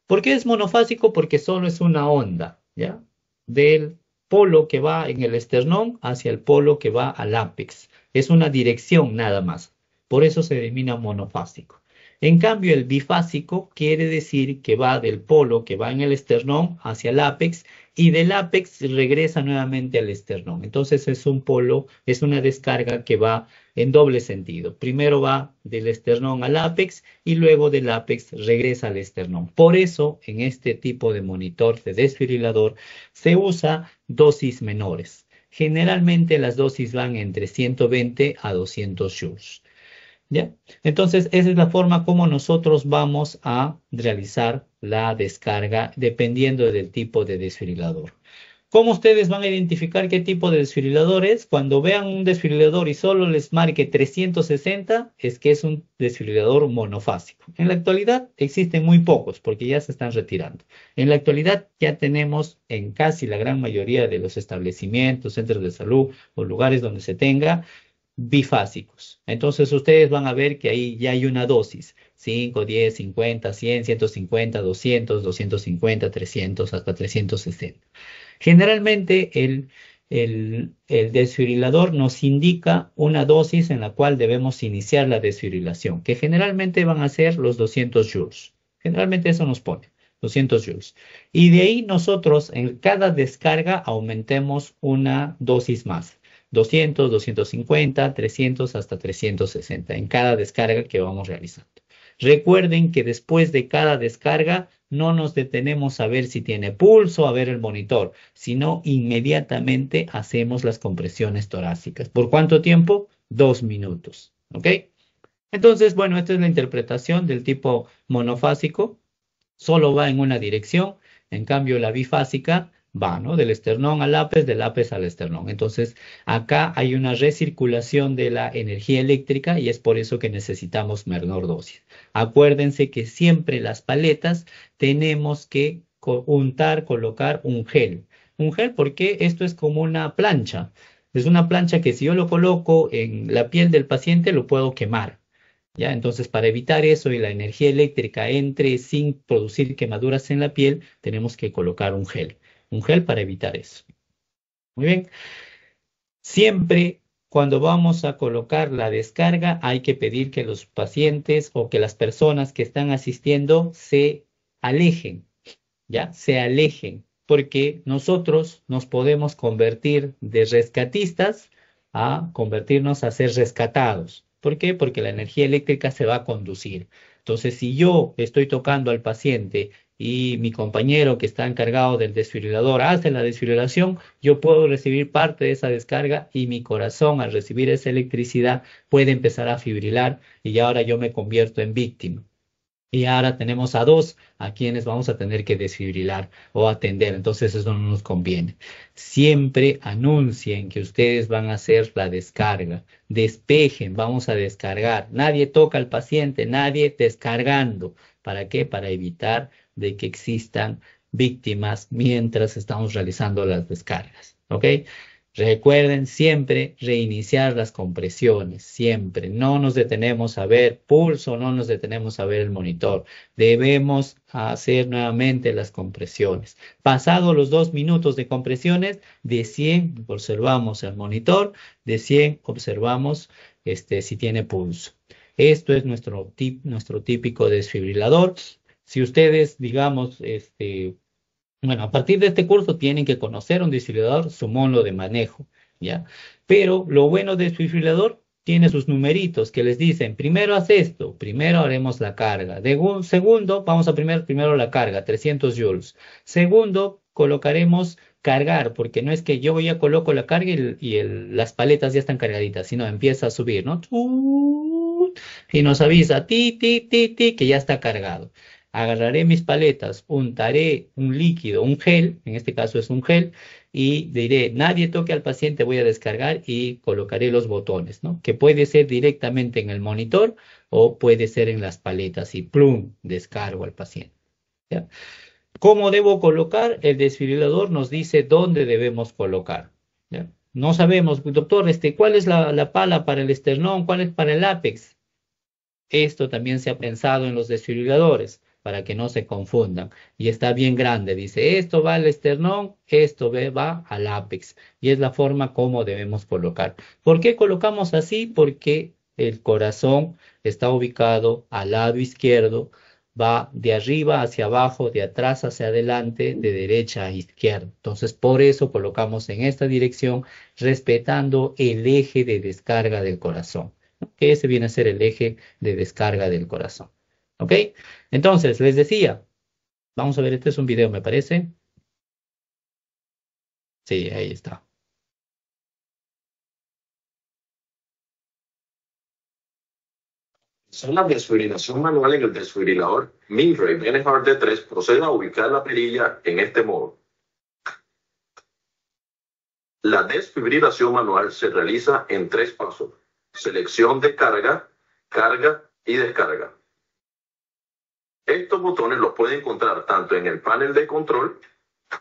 ¿Por qué es monofásico? Porque solo es una onda, ¿ya? Del polo que va en el esternón hacia el polo que va al ápex. Es una dirección nada más. Por eso se denomina monofásico. En cambio, el bifásico quiere decir que va del polo que va en el esternón hacia el ápex y del ápex regresa nuevamente al esternón. Entonces es un polo, es una descarga que va en doble sentido. Primero va del esternón al ápex y luego del ápex regresa al esternón. Por eso, en este tipo de monitor de desfibrilador se usa dosis menores. Generalmente las dosis van entre 120 a 200 joules. ¿Ya? Entonces, esa es la forma como nosotros vamos a realizar la descarga dependiendo del tipo de desfibrilador. ¿Cómo ustedes van a identificar qué tipo de desfibrilador es? Cuando vean un desfibrilador y solo les marque 360, es que es un desfibrilador monofásico. En la actualidad existen muy pocos porque ya se están retirando. En la actualidad ya tenemos en casi la gran mayoría de los establecimientos, centros de salud o lugares donde se tenga, bifásicos. Entonces ustedes van a ver que ahí ya hay una dosis, 5, 10, 50, 100, 150, 200, 250, 300, hasta 360. Generalmente el desfibrilador nos indica una dosis en la cual debemos iniciar la desfibrilación, que generalmente van a ser los 200 joules. Generalmente eso nos pone, 200 joules. Y de ahí nosotros en cada descarga aumentemos una dosis más. 200, 250, 300 hasta 360 en cada descarga que vamos realizando. Recuerden que después de cada descarga no nos detenemos a ver si tiene pulso, a ver el monitor, sino inmediatamente hacemos las compresiones torácicas. ¿Por cuánto tiempo? 2 minutos. ¿Ok? Entonces, bueno, esta es la interpretación del tipo monofásico. Solo va en una dirección. En cambio, la bifásica va, ¿no? Del esternón al ápex, del ápex al esternón. Entonces, acá hay una recirculación de la energía eléctrica y es por eso que necesitamos menor dosis. Acuérdense que siempre las paletas tenemos que untar, colocar un gel. Un gel porque esto es como una plancha. Es una plancha que si yo lo coloco en la piel del paciente lo puedo quemar. ¿Ya? Entonces, para evitar eso y la energía eléctrica entre sin producir quemaduras en la piel, tenemos que colocar un gel. Un gel para evitar eso. Muy bien. Siempre cuando vamos a colocar la descarga hay que pedir que los pacientes o que las personas que están asistiendo se alejen. ¿ya? Se alejen, porque nosotros nos podemos convertir de rescatistas a convertirnos a ser rescatados. ¿Por qué? Porque la energía eléctrica se va a conducir. Entonces, si yo estoy tocando al paciente y mi compañero que está encargado del desfibrilador hace la desfibrilación, yo puedo recibir parte de esa descarga y mi corazón, al recibir esa electricidad, puede empezar a fibrilar y ahora yo me convierto en víctima. Y ahora tenemos a dos a quienes vamos a tener que desfibrilar o atender. Entonces eso no nos conviene. Siempre anuncien que ustedes van a hacer la descarga. Despejen, vamos a descargar. Nadie toca al paciente, nadie descargando. ¿Para qué? Para evitar de que existan víctimas mientras estamos realizando las descargas. ¿Ok? Recuerden siempre reiniciar las compresiones, siempre. No nos detenemos a ver pulso, no nos detenemos a ver el monitor. Debemos hacer nuevamente las compresiones. Pasados los 2 minutos de compresiones, de 100 observamos el monitor, de 100 observamos si tiene pulso. Esto es nuestro típico desfibrilador. Si ustedes, digamos, bueno, a partir de este curso tienen que conocer un desfibrilador, su modo de manejo, ¿ya? Pero lo bueno del desfibrilador tiene sus numeritos que les dicen, primero haz esto, primero haremos la carga. De un segundo, vamos a primero la carga, 300 joules. Segundo, colocaremos cargar, porque no es que yo ya coloco la carga las paletas ya están cargaditas, sino empieza a subir, ¿no? Y nos avisa, que ya está cargado. Agarraré mis paletas, untaré un líquido, un gel, en este caso es un gel, y diré, nadie toque al paciente, voy a descargar y colocaré los botones, ¿no? Que puede ser directamente en el monitor o puede ser en las paletas y plum, descargo al paciente. ¿Ya? ¿Cómo debo colocar? El desfibrilador nos dice dónde debemos colocar. ¿Ya? No sabemos, doctor, ¿cuál es la pala para el esternón? ¿Cuál es para el ápex? Esto también se ha pensado en los desfibriladores para que no se confundan. Y está bien grande. Dice, esto va al esternón, esto va al ápex. Y es la forma como debemos colocar. ¿Por qué colocamos así? Porque el corazón está ubicado al lado izquierdo, va de arriba hacia abajo, de atrás hacia adelante, de derecha a izquierda. Entonces, por eso colocamos en esta dirección, respetando el eje de descarga del corazón, que ese viene a ser el eje de descarga del corazón. ¿Ok? Entonces, les decía, vamos a ver, este es un video, me parece. Sí, ahí está.
Son la desfibrilación manual en el desfibrilador Mindray Benehart D3 procede a ubicar la perilla en este modo. La desfibrilación manual se realiza en 3 pasos. Selección de carga, carga y descarga. Estos botones los puede encontrar tanto en el panel de control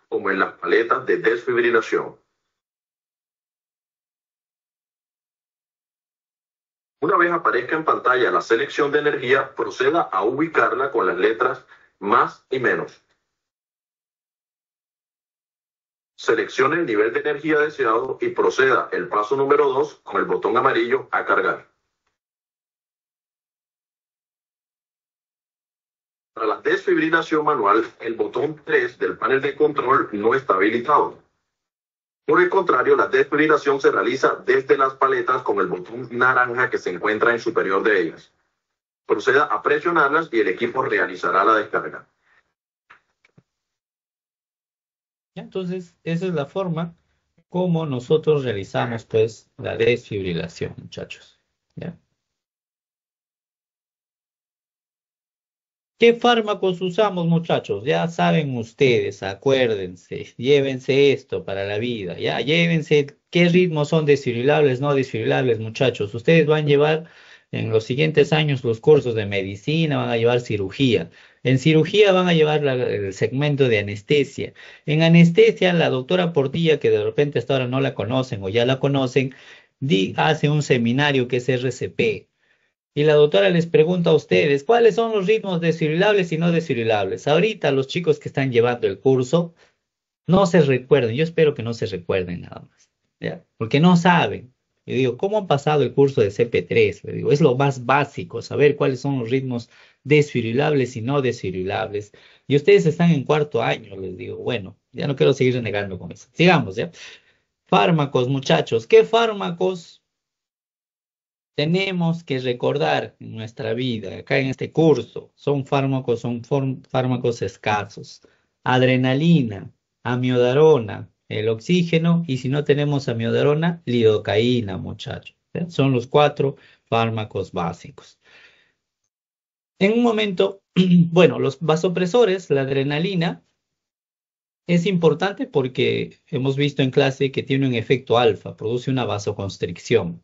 como en las paletas de desfibrilación. Una vez aparezca en pantalla la selección de energía, proceda a ubicarla con las letras más y menos. Seleccione el nivel de energía deseado y proceda el paso número 2 con el botón amarillo a cargar. Para la desfibrilación manual, el botón 3 del panel de control no está habilitado. Por el contrario, la desfibrilación se realiza desde las paletas con el botón naranja que se encuentra en superior de ellas. Proceda a presionarlas y el equipo realizará la descarga.
Entonces, esa es la forma como nosotros realizamos, pues, la desfibrilación, muchachos. ¿Ya? ¿Qué fármacos usamos, muchachos? Ya saben ustedes, acuérdense, llévense esto para la vida, ya, llévense qué ritmos son desfibrilables, no desfibrilables, muchachos. Ustedes van a llevar en los siguientes años los cursos de medicina, van a llevar cirugía. En cirugía van a llevar el segmento de anestesia. En anestesia, la doctora Portilla, que de repente hasta ahora no la conocen o ya la conocen, hace un seminario que es RCP. Y la doctora les pregunta a ustedes, ¿cuáles son los ritmos desfibrilables y no desfibrilables? Ahorita los chicos que están llevando el curso no se recuerden, yo espero que no se recuerden nada más, ¿ya? Porque no saben. Yo digo, ¿cómo han pasado el curso de CP3? Le digo, es lo más básico, saber cuáles son los ritmos desfibrilables y no desfibrilables. Y ustedes están en cuarto año, les digo, bueno, ya no quiero seguir renegando con eso. Sigamos, ¿ya? Fármacos, muchachos, ¿qué fármacos tenemos que recordar en nuestra vida, acá en este curso? Son fármacos, fármacos escasos. Adrenalina, amiodarona, el oxígeno, y si no tenemos amiodarona, lidocaína, muchachos. ¿Ya? Son los 4 fármacos básicos. En un momento, bueno, los vasopresores, la adrenalina, es importante porque hemos visto en clase que tiene un efecto alfa, produce una vasoconstricción.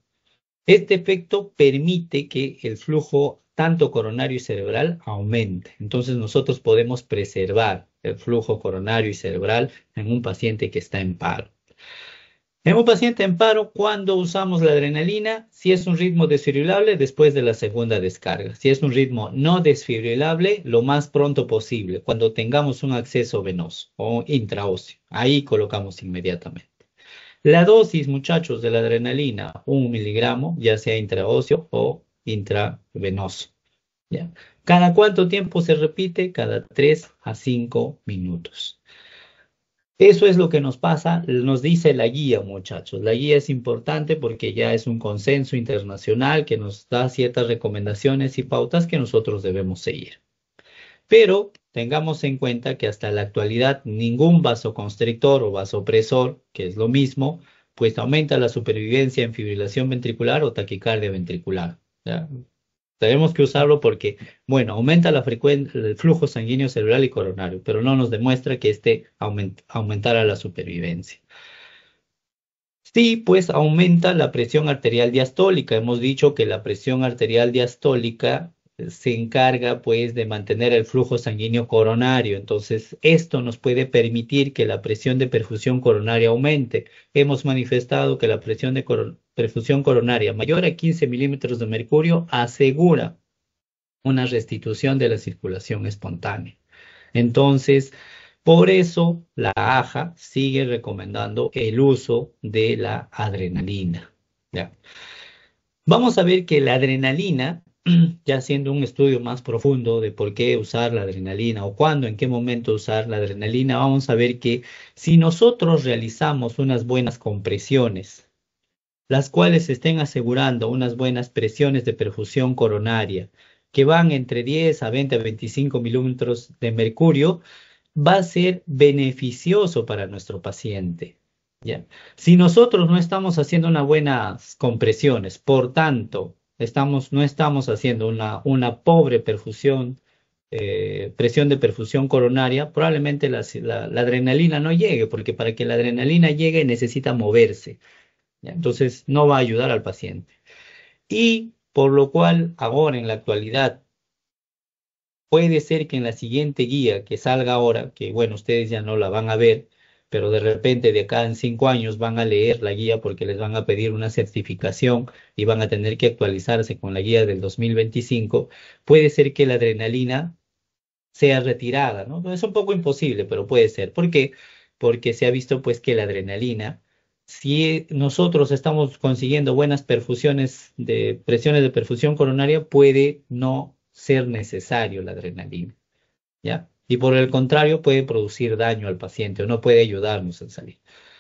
Este efecto permite que el flujo tanto coronario y cerebral aumente. Entonces nosotros podemos preservar el flujo coronario y cerebral en un paciente que está en paro. En un paciente en paro, cuando usamos la adrenalina, si es un ritmo desfibrilable, después de la segunda descarga. Si es un ritmo no desfibrilable, lo más pronto posible, cuando tengamos un acceso venoso o intraóseo. Ahí colocamos inmediatamente. La dosis, muchachos, de la adrenalina, 1 miligramo, ya sea intraóseo o intravenoso. ¿Ya? ¿Cada cuánto tiempo se repite? Cada 3 a 5 minutos. Eso es lo que nos pasa, nos dice la guía, muchachos. La guía es importante porque ya es un consenso internacional que nos da ciertas recomendaciones y pautas que nosotros debemos seguir. Pero tengamos en cuenta que hasta la actualidad ningún vasoconstrictor o vasopresor, que es lo mismo, pues aumenta la supervivencia en fibrilación ventricular o taquicardia ventricular. ¿Ya? Tenemos que usarlo porque, bueno, aumenta la frecuencia, el flujo sanguíneo cerebral y coronario, pero no nos demuestra que aumentara la supervivencia. Sí, pues aumenta la presión arterial diastólica. Hemos dicho que la presión arterial diastólica se encarga, pues, de mantener el flujo sanguíneo coronario. Entonces, esto nos puede permitir que la presión de perfusión coronaria aumente. Hemos manifestado que la presión de perfusión coronaria mayor a 15 milímetros de mercurio asegura una restitución de la circulación espontánea. Entonces, por eso la AJA sigue recomendando el uso de la adrenalina. ¿Ya? Vamos a ver que la adrenalina, ya haciendo un estudio más profundo de por qué usar la adrenalina o cuándo, en qué momento usar la adrenalina, vamos a ver que si nosotros realizamos unas buenas compresiones, las cuales estén asegurando unas buenas presiones de perfusión coronaria, que van entre 10 a 20 a 25 milímetros de mercurio, va a ser beneficioso para nuestro paciente. ¿Ya? Si nosotros no estamos haciendo unas buenas compresiones, por tanto, no estamos haciendo una pobre perfusión, presión de perfusión coronaria, probablemente la adrenalina no llegue, porque para que la adrenalina llegue necesita moverse. ¿Ya? Entonces no va a ayudar al paciente. Y por lo cual ahora en la actualidad puede ser que en la siguiente guía que salga ahora, que bueno, ustedes ya no la van a ver, pero de repente de acá en 5 años van a leer la guía porque les van a pedir una certificación y van a tener que actualizarse con la guía del 2025, puede ser que la adrenalina sea retirada, ¿no? Es un poco imposible, pero puede ser. ¿Por qué? Porque se ha visto pues que la adrenalina, si nosotros estamos consiguiendo buenas perfusiones de presiones de perfusión coronaria, puede no ser necesario la adrenalina, ¿ya? Y por el contrario, puede producir daño al paciente o no puede ayudarnos a salir.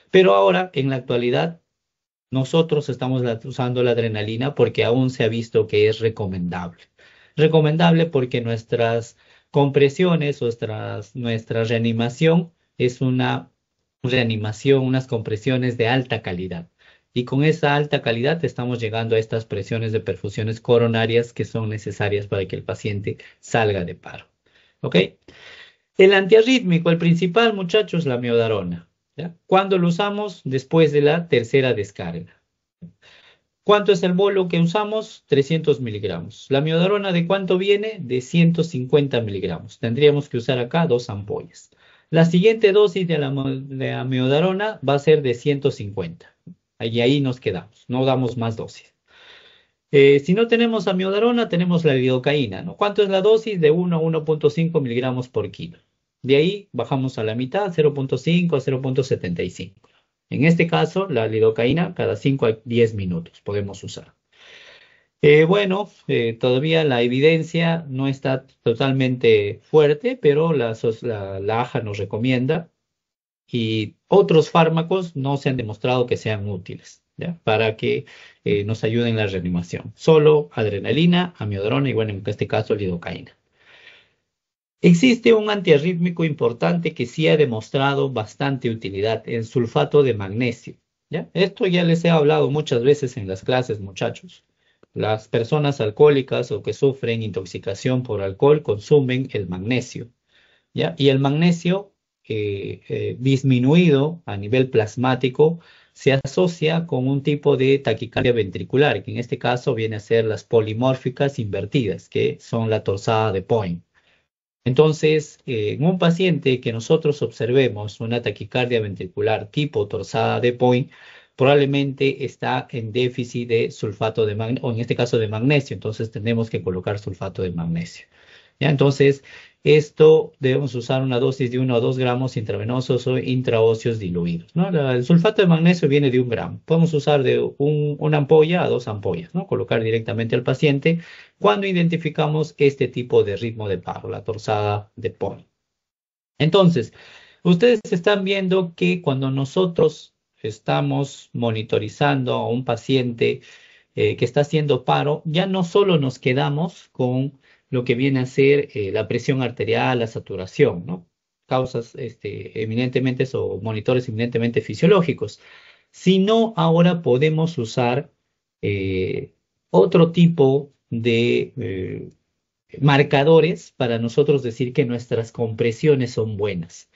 Pero ahora, en la actualidad, nosotros estamos usando la adrenalina porque aún se ha visto que es recomendable. Recomendable porque nuestras compresiones, nuestra reanimación es una reanimación, unas compresiones de alta calidad. Y con esa alta calidad estamos llegando a estas presiones de perfusiones coronarias que son necesarias para que el paciente salga de paro. ¿Ok? El antiarrítmico, el principal, muchachos, la miodarona. ¿Ya? ¿Cuándo lo usamos? Después de la tercera descarga. ¿Cuánto es el bolo que usamos? 300 miligramos. ¿La miodarona de cuánto viene? De 150 miligramos. Tendríamos que usar acá 2 ampollas. La siguiente dosis de la miodarona va a ser de 150. Y ahí nos quedamos. No damos más dosis. Si no tenemos amiodarona, tenemos la lidocaína, ¿no? ¿Cuánto es la dosis? De 1 a 1.5 miligramos por kilo. De ahí bajamos a la mitad, 0.5 a 0.75. En este caso, la lidocaína cada 5 a 10 minutos podemos usar. Todavía la evidencia no está totalmente fuerte, pero la AJA nos recomienda y otros fármacos no se han demostrado que sean útiles, ¿ya? Para que nos ayuden en la reanimación. Solo adrenalina, amiodarona y bueno, en este caso lidocaína. Existe un antiarrítmico importante que sí ha demostrado bastante utilidad, el sulfato de magnesio, ¿ya? Esto ya les he hablado muchas veces en las clases, muchachos. Las personas alcohólicas o que sufren intoxicación por alcohol consumen el magnesio, ¿ya? Y el magnesio disminuido a nivel plasmático se asocia con un tipo de taquicardia ventricular, que en este caso viene a ser las polimórficas invertidas, que son la torsada de Point. Entonces, en un paciente que nosotros observemos una taquicardia ventricular tipo torsada de Point, probablemente está en déficit de sulfato de magnesio, o en este caso de magnesio, entonces tenemos que colocar sulfato de magnesio. ¿Ya? Entonces, esto debemos usar una dosis de 1 a 2 gramos intravenosos o intraóseos diluidos, ¿no? El sulfato de magnesio viene de 1 gramo. Podemos usar de una ampolla a 2 ampollas, ¿no? Colocar directamente al paciente cuando identificamos este tipo de ritmo de paro, la torsada de Point. Entonces, ustedes están viendo que cuando nosotros estamos monitorizando a un paciente que está haciendo paro, ya no solo nos quedamos con lo que viene a ser la presión arterial, la saturación, ¿no? Causas eminentemente o monitores eminentemente fisiológicos, sino ahora podemos usar otro tipo de marcadores para nosotros decir que nuestras compresiones son buenas.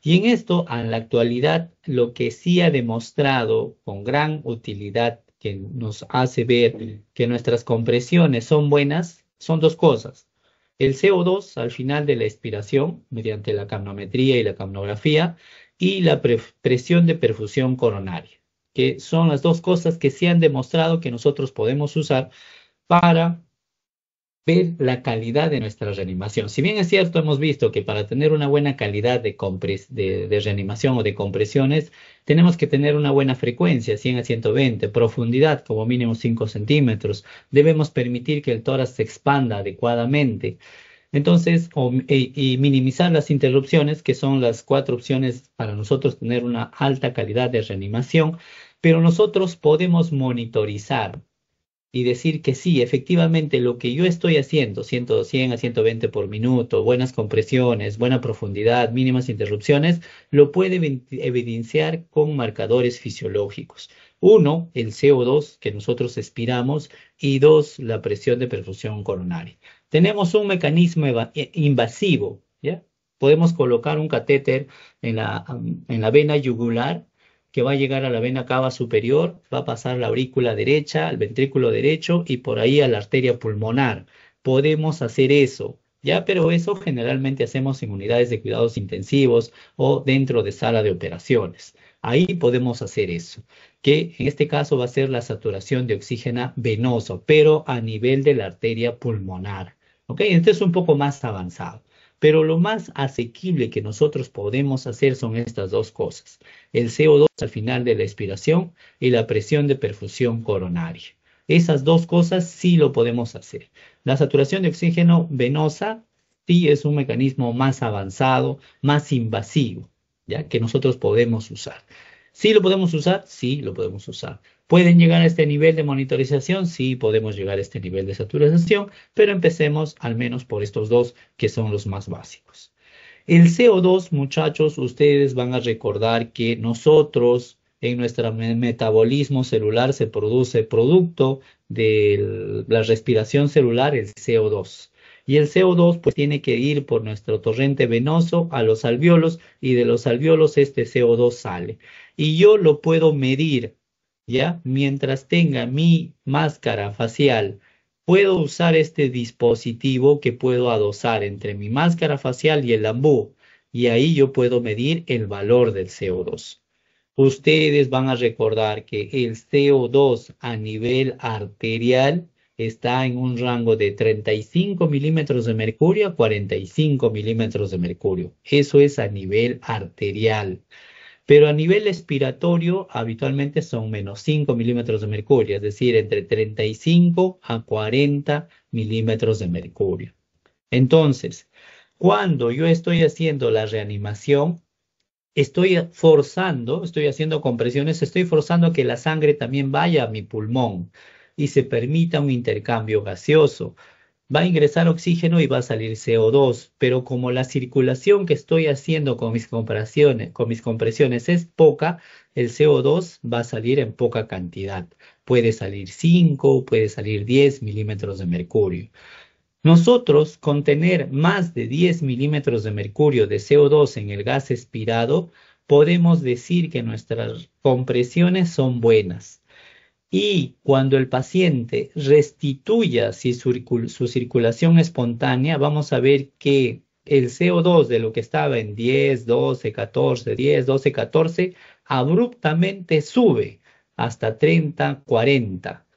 Y en esto, en la actualidad, lo que sí ha demostrado con gran utilidad que nos hace ver que nuestras compresiones son buenas, son dos cosas. El CO2 al final de la expiración, mediante la capnometría y la capnografía, y la presión de perfusión coronaria, que son las dos cosas que sí han demostrado que nosotros podemos usar para ver la calidad de nuestra reanimación. Si bien es cierto, hemos visto que para tener una buena calidad de reanimación o de compresiones, tenemos que tener una buena frecuencia, 100 a 120, profundidad como mínimo 5 centímetros. Debemos permitir que el tórax se expanda adecuadamente. Entonces, y minimizar las interrupciones, que son las 4 opciones para nosotros tener una alta calidad de reanimación, pero nosotros podemos monitorizar y decir que sí, efectivamente lo que yo estoy haciendo, 100 a 120 por minuto, buenas compresiones, buena profundidad, mínimas interrupciones, lo puede evidenciar con marcadores fisiológicos. Uno, el CO2 que nosotros expiramos y dos, la presión de perfusión coronaria. Tenemos un mecanismo invasivo, ¿ya? Podemos colocar un catéter en la vena yugular que va a llegar a la vena cava superior, va a pasar la aurícula derecha, al ventrículo derecho y por ahí a la arteria pulmonar. Podemos hacer eso, ¿ya? Pero eso generalmente hacemos en unidades de cuidados intensivos o dentro de sala de operaciones. Ahí podemos hacer eso, que en este caso va a ser la saturación de oxígeno venoso, pero a nivel de la arteria pulmonar. ¿Ok? Entonces es un poco más avanzado. Pero lo más asequible que nosotros podemos hacer son estas dos cosas: el CO2 al final de la expiración y la presión de perfusión coronaria. Esas dos cosas sí lo podemos hacer. La saturación de oxígeno venosa sí es un mecanismo más avanzado, más invasivo, ¿ya? Que nosotros podemos usar. ¿Sí lo podemos usar? Sí, lo podemos usar. ¿Pueden llegar a este nivel de monitorización? Sí, podemos llegar a este nivel de saturación, pero empecemos al menos por estos dos que son los más básicos. El CO2, muchachos, ustedes van a recordar que nosotros en nuestro metabolismo celular se produce producto de la respiración celular, el CO2. Y el CO2 pues tiene que ir por nuestro torrente venoso a los alvéolos y de los alvéolos este CO2 sale. Y yo lo puedo medir, ¿ya? Mientras tenga mi máscara facial, puedo usar este dispositivo que puedo adosar entre mi máscara facial y el ambú, y ahí yo puedo medir el valor del CO2. Ustedes van a recordar que el CO2 a nivel arterial está en un rango de 35 milímetros de mercurio a 45 milímetros de mercurio. Eso es a nivel arterial. pero a nivel expiratorio habitualmente son menos 5 milímetros de mercurio, es decir, entre 35 a 40 milímetros de mercurio. Entonces, cuando yo estoy haciendo la reanimación, estoy forzando, estoy haciendo compresiones, estoy forzando que la sangre también vaya a mi pulmón y se permita un intercambio gaseoso. Va a ingresar oxígeno y va a salir CO2, pero como la circulación que estoy haciendo con mis compresiones es poca, el CO2 va a salir en poca cantidad. Puede salir 5, puede salir 10 milímetros de mercurio. Nosotros, con tener más de 10 milímetros de mercurio de CO2 en el gas expirado, podemos decir que nuestras compresiones son buenas. Y cuando el paciente restituya su circulación espontánea, vamos a ver que el CO2 de lo que estaba en 10, 12, 14, 10, 12, 14, abruptamente sube hasta 30, 40.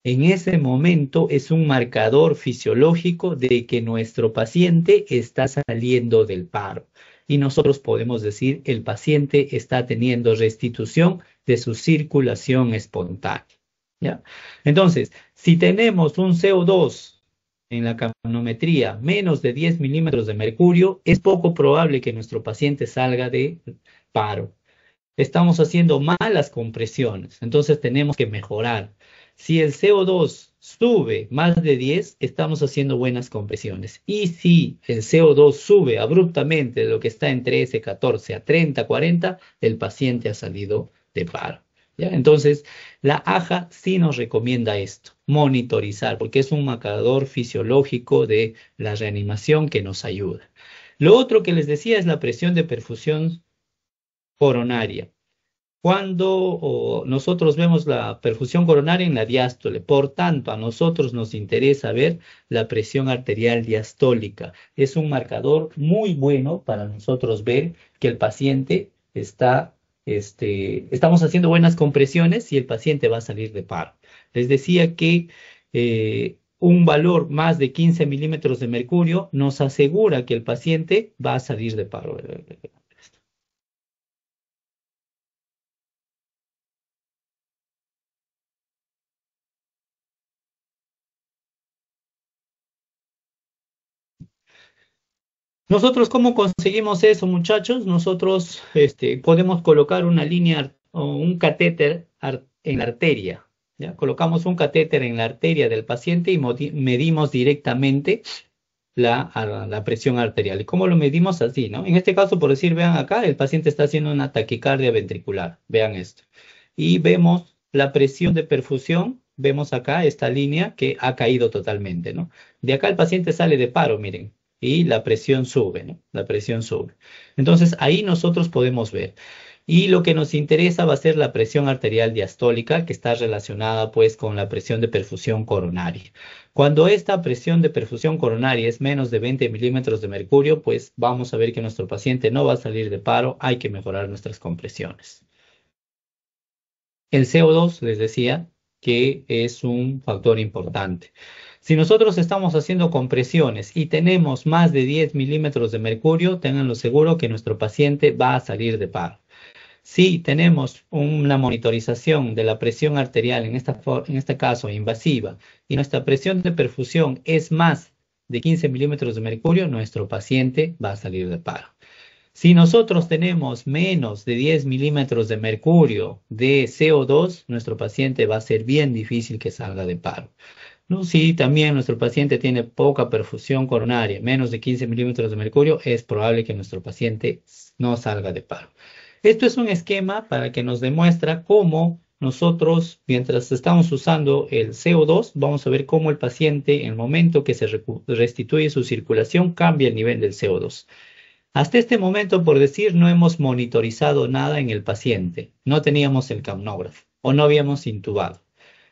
En ese momento es un marcador fisiológico de que nuestro paciente está saliendo del paro. Y nosotros podemos decir el paciente está teniendo restitución de su circulación espontánea. ¿Ya? Entonces, si tenemos un CO2 en la capnometría menos de 10 milímetros de mercurio, es poco probable que nuestro paciente salga de paro. Estamos haciendo malas compresiones, entonces tenemos que mejorar. Si el CO2 sube más de 10, estamos haciendo buenas compresiones. Y si el CO2 sube abruptamente de lo que está en 13, 14 a 30, 40, el paciente ha salido de paro. ¿Ya? Entonces, la AJA sí nos recomienda esto, monitorizar, porque es un marcador fisiológico de la reanimación que nos ayuda. Lo otro que les decía es la presión de perfusión coronaria. Cuando nosotros vemos la perfusión coronaria en la diástole, por tanto, a nosotros nos interesa ver la presión arterial diastólica. Es un marcador muy bueno para nosotros ver que el paciente estamos haciendo buenas compresiones y el paciente va a salir de paro. Les decía que un valor más de 15 milímetros de mercurio nos asegura que el paciente va a salir de paro. Nosotros, ¿cómo conseguimos eso, muchachos? Nosotros podemos colocar una línea o un catéter en la arteria. ¿Ya? Colocamos un catéter en la arteria del paciente y medimos directamente la presión arterial. ¿Y cómo lo medimos? Así, ¿no? En este caso, por decir, vean acá, el paciente está haciendo una taquicardia ventricular. Vean esto. Y vemos la presión de perfusión. Vemos acá esta línea que ha caído totalmente, ¿no? De acá el paciente sale de paro, miren. Y la presión sube, ¿no? La presión sube. Entonces, ahí nosotros podemos ver. Y lo que nos interesa va a ser la presión arterial diastólica, que está relacionada pues con la presión de perfusión coronaria. Cuando esta presión de perfusión coronaria es menos de 20 milímetros de mercurio, pues vamos a ver que nuestro paciente no va a salir de paro, hay que mejorar nuestras compresiones. El CO2, les decía, que es un factor importante. Si nosotros estamos haciendo compresiones y tenemos más de 10 milímetros de mercurio, ténganlo seguro que nuestro paciente va a salir de paro. Si tenemos una monitorización de la presión arterial, en este caso invasiva, y nuestra presión de perfusión es más de 15 milímetros de mercurio, nuestro paciente va a salir de paro. Si nosotros tenemos menos de 10 milímetros de mercurio de CO2, nuestro paciente va a ser bien difícil que salga de paro. ¿No? Si también nuestro paciente tiene poca perfusión coronaria, menos de 15 milímetros de mercurio, es probable que nuestro paciente no salga de paro. Esto es un esquema para que nos demuestra cómo nosotros, mientras estamos usando el CO2, vamos a ver cómo el paciente, en el momento que se restituye su circulación, cambia el nivel del CO2. Hasta este momento, por decir, no hemos monitorizado nada en el paciente. No teníamos el capnógrafo o no habíamos intubado.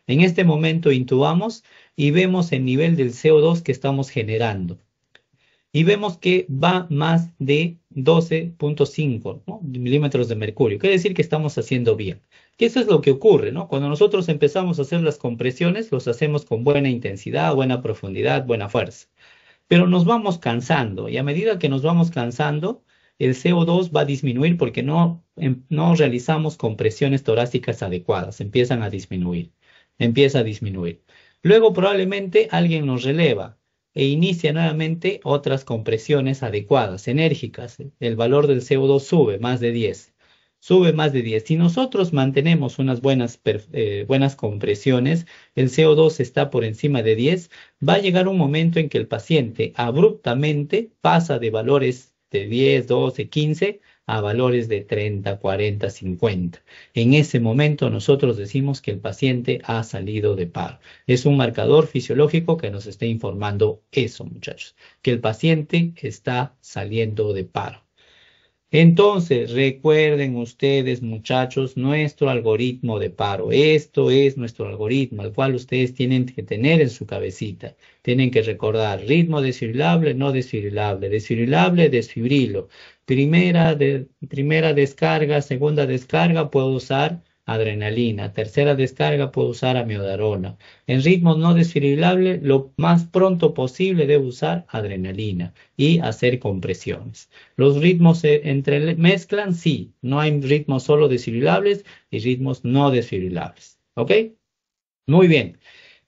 En este momento intubamos y vemos el nivel del CO2 que estamos generando. Y vemos que va más de 12.5, ¿no? milímetros de mercurio. Quiere decir que estamos haciendo bien. Que eso es lo que ocurre, ¿no? Cuando nosotros empezamos a hacer las compresiones, los hacemos con buena intensidad, buena profundidad, buena fuerza. Pero nos vamos cansando y a medida que nos vamos cansando, el CO2 va a disminuir porque no realizamos compresiones torácicas adecuadas, empiezan a disminuir, empieza a disminuir. Luego probablemente alguien nos releva e inicia nuevamente otras compresiones adecuadas, enérgicas. El valor del CO2 sube más de 10. Sube más de 10. Si nosotros mantenemos unas buenas compresiones, el CO2 está por encima de 10, va a llegar un momento en que el paciente abruptamente pasa de valores de 10, 12, 15 a valores de 30, 40, 50. En ese momento nosotros decimos que el paciente ha salido de paro. Es un marcador fisiológico que nos está informando eso, muchachos, que el paciente está saliendo de paro. Entonces, recuerden ustedes, muchachos, nuestro algoritmo de paro. Esto es nuestro algoritmo, el cual ustedes tienen que tener en su cabecita. Tienen que recordar ritmo desfibrilable, no desfibrilable, desfibrilable, desfibrilo. Primera descarga, segunda descarga, puedo usar adrenalina. Tercera descarga, puedo usar amiodarona. En ritmo no desfibrilable, lo más pronto posible debo usar adrenalina y hacer compresiones. Los ritmos se mezclan, sí. No hay ritmos solo desfibrilables y ritmos no desfibrilables. ¿Ok? Muy bien.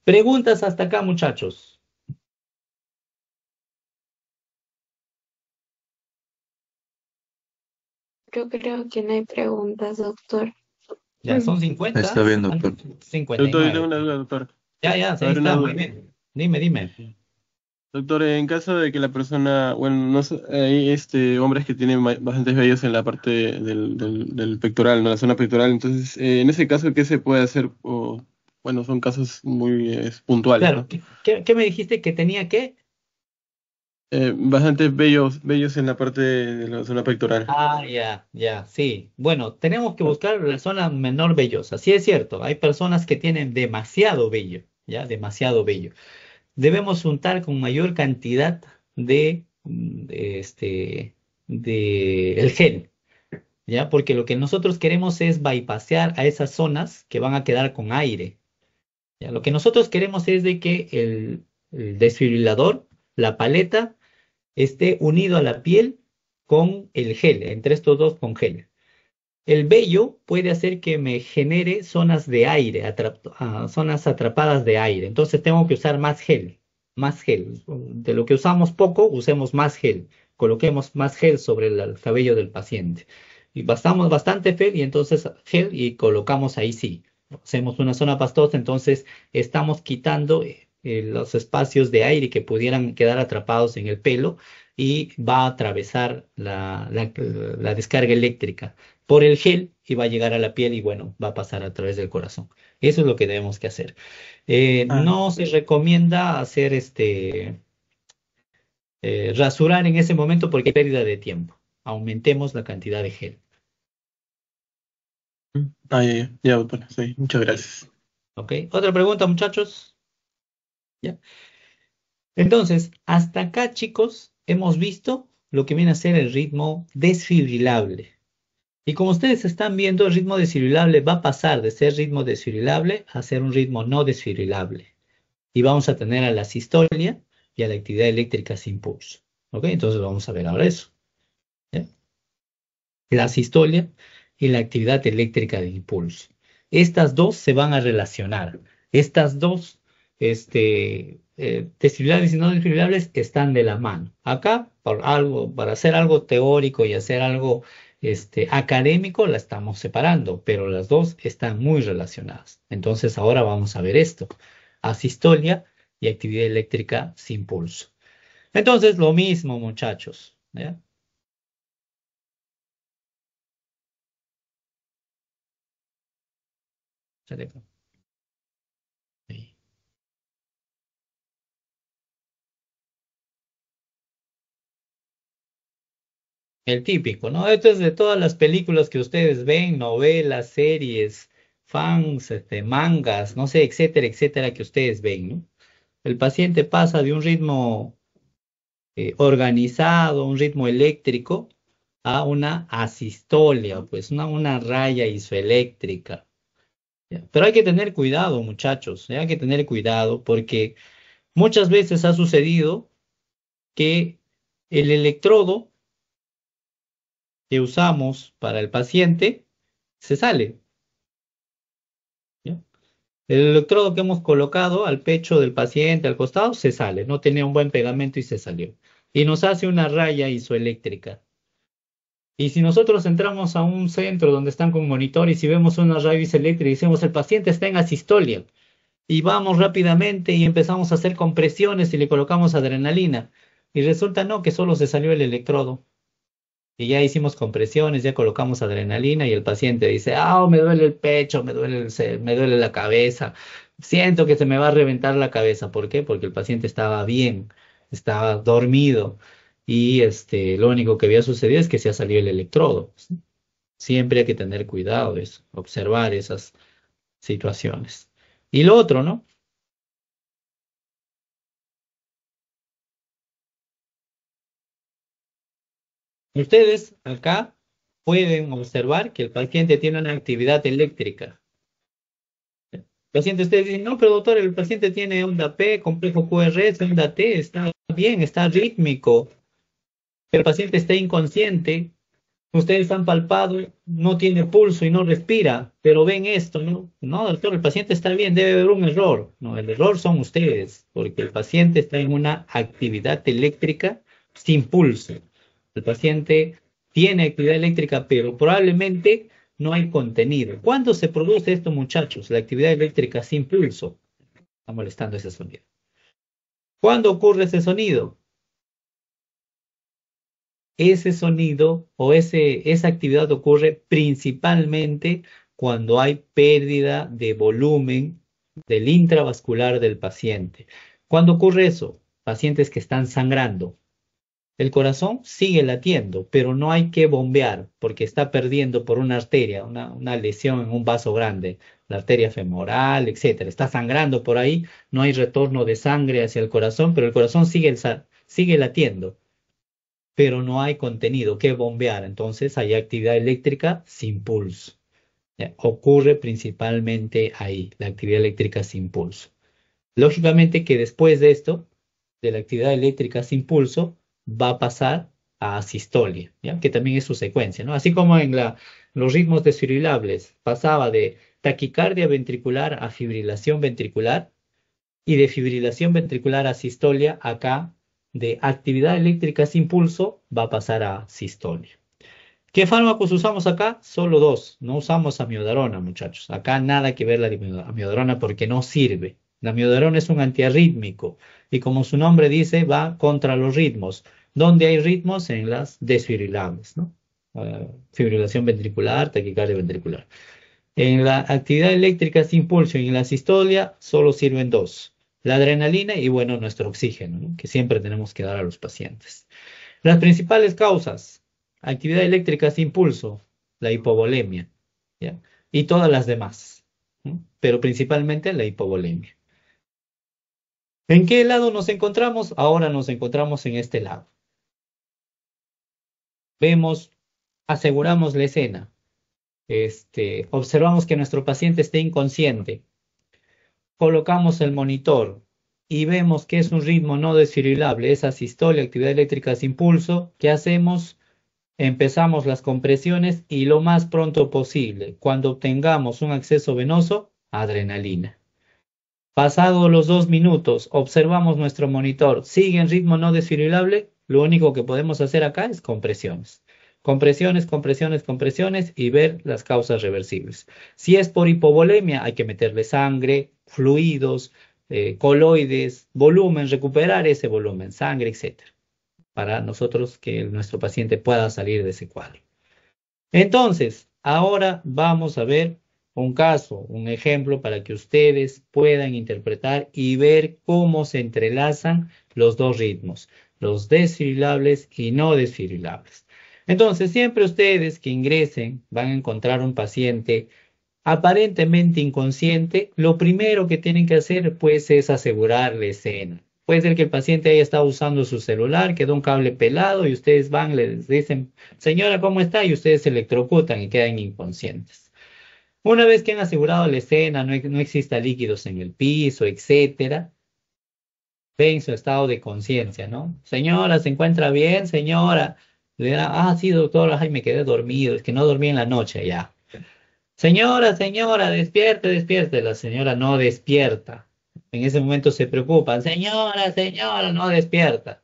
Preguntas hasta acá, muchachos.
Yo creo que no hay preguntas, doctor.
Ya son 50.
Está bien, doctor.
Doctor, yo
59.
tengo una duda, doctor.
Ya, ahí
A ver,
está,
una
muy
duda.
bien. Dime.
Doctor, en caso de que la persona, bueno, no sé, hay hombres que tienen bastantes vellos en la parte del pectoral, ¿no? La zona pectoral. Entonces, en ese caso, ¿qué se puede hacer? O, bueno, son casos muy puntuales,
Claro,
¿no?
¿qué me dijiste que tenía que?
Bastantes vellos en la parte de la zona pectoral.
Ah, ya, sí. Bueno, tenemos que buscar la zona menor vellosa. Sí es cierto, hay personas que tienen demasiado vello, ya, demasiado vello. Debemos untar con mayor cantidad de el gel, ya, porque lo que nosotros queremos es bypassear a esas zonas que van a quedar con aire. Ya, lo que nosotros queremos es de que el desfibrilador, la paleta, esté unido a la piel con el gel, entre estos dos con gel. El vello puede hacer que me genere zonas de aire, zonas atrapadas de aire. Entonces tengo que usar más gel, más gel. De lo que usamos poco, usemos más gel. Coloquemos más gel sobre el cabello del paciente. Y bastamos bastante gel y colocamos ahí sí. Hacemos una zona pastosa, entonces estamos quitando los espacios de aire que pudieran quedar atrapados en el pelo y va a atravesar la descarga eléctrica por el gel y va a llegar a la piel y bueno, va a pasar a través del corazón. Eso es lo que debemos que hacer.
Ah,
No se recomienda hacer rasurar en ese momento porque hay pérdida de tiempo. Aumentemos la cantidad de gel.
ya, doctor, sí, muchas
Listo.
gracias.
¿Ok? Otra pregunta, muchachos. ¿Ya? Entonces, hasta acá, chicos, hemos visto lo que viene a ser el ritmo desfibrilable. Y como ustedes están viendo, el ritmo desfibrilable va a pasar de ser ritmo desfibrilable a ser un ritmo no desfibrilable. Y vamos a tener a la sistolia y a la actividad eléctrica sin pulso. ¿Ok? Entonces vamos a ver ahora eso. ¿Ya? La sistolia y la actividad eléctrica de impulso. Estas dos se van a relacionar. Estas dos desfibrilables y no desfibrilables están de la mano. Acá, para hacer algo teórico y hacer algo académico, la estamos separando, pero las dos están muy relacionadas. Entonces, ahora vamos a ver esto: asistolia y actividad eléctrica sin pulso. Entonces, lo mismo, muchachos. ¿Ya? Chaleco. Ahí. El típico, ¿no? Esto es de todas las películas que ustedes ven, novelas, series, fans, mangas, no sé, etcétera, etcétera, que ustedes ven, ¿no? El paciente pasa de un ritmo organizado, un ritmo eléctrico, a una asistolia, pues una raya isoeléctrica. ¿Ya? Pero hay que tener cuidado, muchachos, ¿ya? Hay que tener cuidado porque muchas veces ha sucedido que el electrodo que usamos para el paciente se sale. ¿Ya? El electrodo que hemos colocado al pecho del paciente, al costado, se sale. No tenía un buen pegamento y se salió. Y nos hace una raya isoeléctrica. Y si nosotros entramos a un centro donde están con monitores y vemos una raya isoeléctrica y decimos el paciente está en asistolia, y vamos rápidamente y empezamos a hacer compresiones y le colocamos adrenalina, y resulta no, que solo se salió el electrodo. Y ya hicimos compresiones, ya colocamos adrenalina y el paciente dice, me duele el pecho, me duele la cabeza, siento que se me va a reventar la cabeza. ¿Por qué? Porque el paciente estaba bien, estaba dormido y lo único que había sucedido es que se ha salido el electrodo. Siempre hay que tener cuidado de eso, observar esas situaciones. Y lo otro, ¿no? Ustedes acá pueden observar que el paciente tiene una actividad eléctrica. El paciente, ustedes dicen, no, pero doctor, el paciente tiene onda P, complejo QRS, onda T, está bien, está rítmico, pero el paciente está inconsciente. Ustedes han palpado, no tiene pulso y no respira, pero ven esto, ¿no? No, doctor, el paciente está bien, debe haber un error. No, el error son ustedes, porque el paciente está en una actividad eléctrica sin pulso. El paciente tiene actividad eléctrica, pero probablemente no hay contenido. ¿Cuándo se produce esto, muchachos? La actividad eléctrica sin pulso. Está molestando ese sonido. ¿Cuándo ocurre ese sonido? Ese sonido o esa actividad ocurre principalmente cuando hay pérdida de volumen del intravascular del paciente. ¿Cuándo ocurre eso? Pacientes que están sangrando. El corazón sigue latiendo, pero no hay que bombear porque está perdiendo por una arteria, una lesión en un vaso grande, la arteria femoral, etcétera. Está sangrando por ahí, no hay retorno de sangre hacia el corazón, pero el corazón sigue latiendo, pero no hay contenido que bombear. Entonces hay actividad eléctrica sin pulso. ¿Ya? Ocurre principalmente ahí, la actividad eléctrica sin pulso. Lógicamente que después de esto, de la actividad eléctrica sin pulso, va a pasar a asistolia, ¿ya? Que también es su secuencia, ¿no? Así como en los ritmos desfibrilables pasaba de taquicardia ventricular a fibrilación ventricular y de fibrilación ventricular a sistolia, acá de actividad eléctrica sin pulso va a pasar a sistolia. ¿Qué fármacos usamos acá? Solo dos. No usamos amiodarona, muchachos. Acá nada que ver la amiodarona porque no sirve. La amiodarona es un antiarrítmico y como su nombre dice, va contra los ritmos. ¿Dónde hay ritmos? En las desfibrilables, ¿no? Fibrilación ventricular, taquicardia ventricular. En la actividad eléctrica sin pulso y en la sistolia solo sirven dos. La adrenalina y, bueno, nuestro oxígeno, ¿no? Que siempre tenemos que dar a los pacientes. Las principales causas: actividad eléctrica sin pulso, la hipovolemia, ¿ya? Y todas las demás, ¿no? Pero principalmente la hipovolemia. ¿En qué lado nos encontramos? Ahora nos encontramos en este lado. Vemos, aseguramos la escena. Observamos que nuestro paciente esté inconsciente. Colocamos el monitor y vemos que es un ritmo no desfibrilable, es asistolia, actividad eléctrica sin pulso. ¿Qué hacemos? Empezamos las compresiones y lo más pronto posible, cuando obtengamos un acceso venoso, adrenalina. Pasados los 2 minutos, observamos nuestro monitor, sigue en ritmo no desfibrilable, lo único que podemos hacer acá es compresiones. Compresiones, compresiones, compresiones y ver las causas reversibles. Si es por hipovolemia, hay que meterle sangre, fluidos, coloides, volumen, recuperar ese volumen, sangre, etc. Para nosotros que nuestro paciente pueda salir de ese cuadro. Entonces, ahora vamos a ver un caso, un ejemplo para que ustedes puedan interpretar y ver cómo se entrelazan los dos ritmos, los desfibrilables y no desfibrilables. Entonces, siempre ustedes que ingresen van a encontrar un paciente aparentemente inconsciente. Lo primero que tienen que hacer, pues, es asegurar la escena. Puede ser que el paciente haya estado usando su celular, quedó un cable pelado y ustedes van, les dicen, señora, ¿cómo está? Y ustedes se electrocutan y quedan inconscientes. Una vez que han asegurado la escena, no exista líquidos en el piso, etcétera, ven su estado de conciencia, ¿no? Señora, ¿se encuentra bien, señora? Le dirán, ah, sí, doctor, ay, me quedé dormido, es que no dormí en la noche ya. Señora, señora, despierte, despierte. La señora no despierta. En ese momento se preocupan. Señora, señora, no despierta.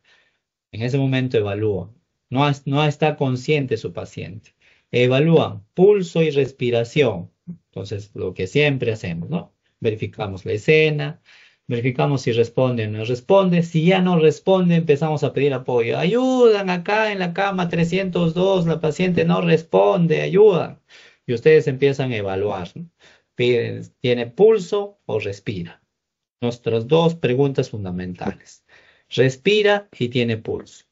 En ese momento evalúan. No está consciente su paciente. Evalúan pulso y respiración. Entonces, lo que siempre hacemos, ¿no? Verificamos la escena, verificamos si responde o no responde. Si ya no responde, empezamos a pedir apoyo. Ayudan acá en la cama 302, la paciente no responde, ayudan. Y ustedes empiezan a evaluar, ¿no? Piden, ¿tiene pulso o respira? Nuestras dos preguntas fundamentales. Respira y tiene pulso.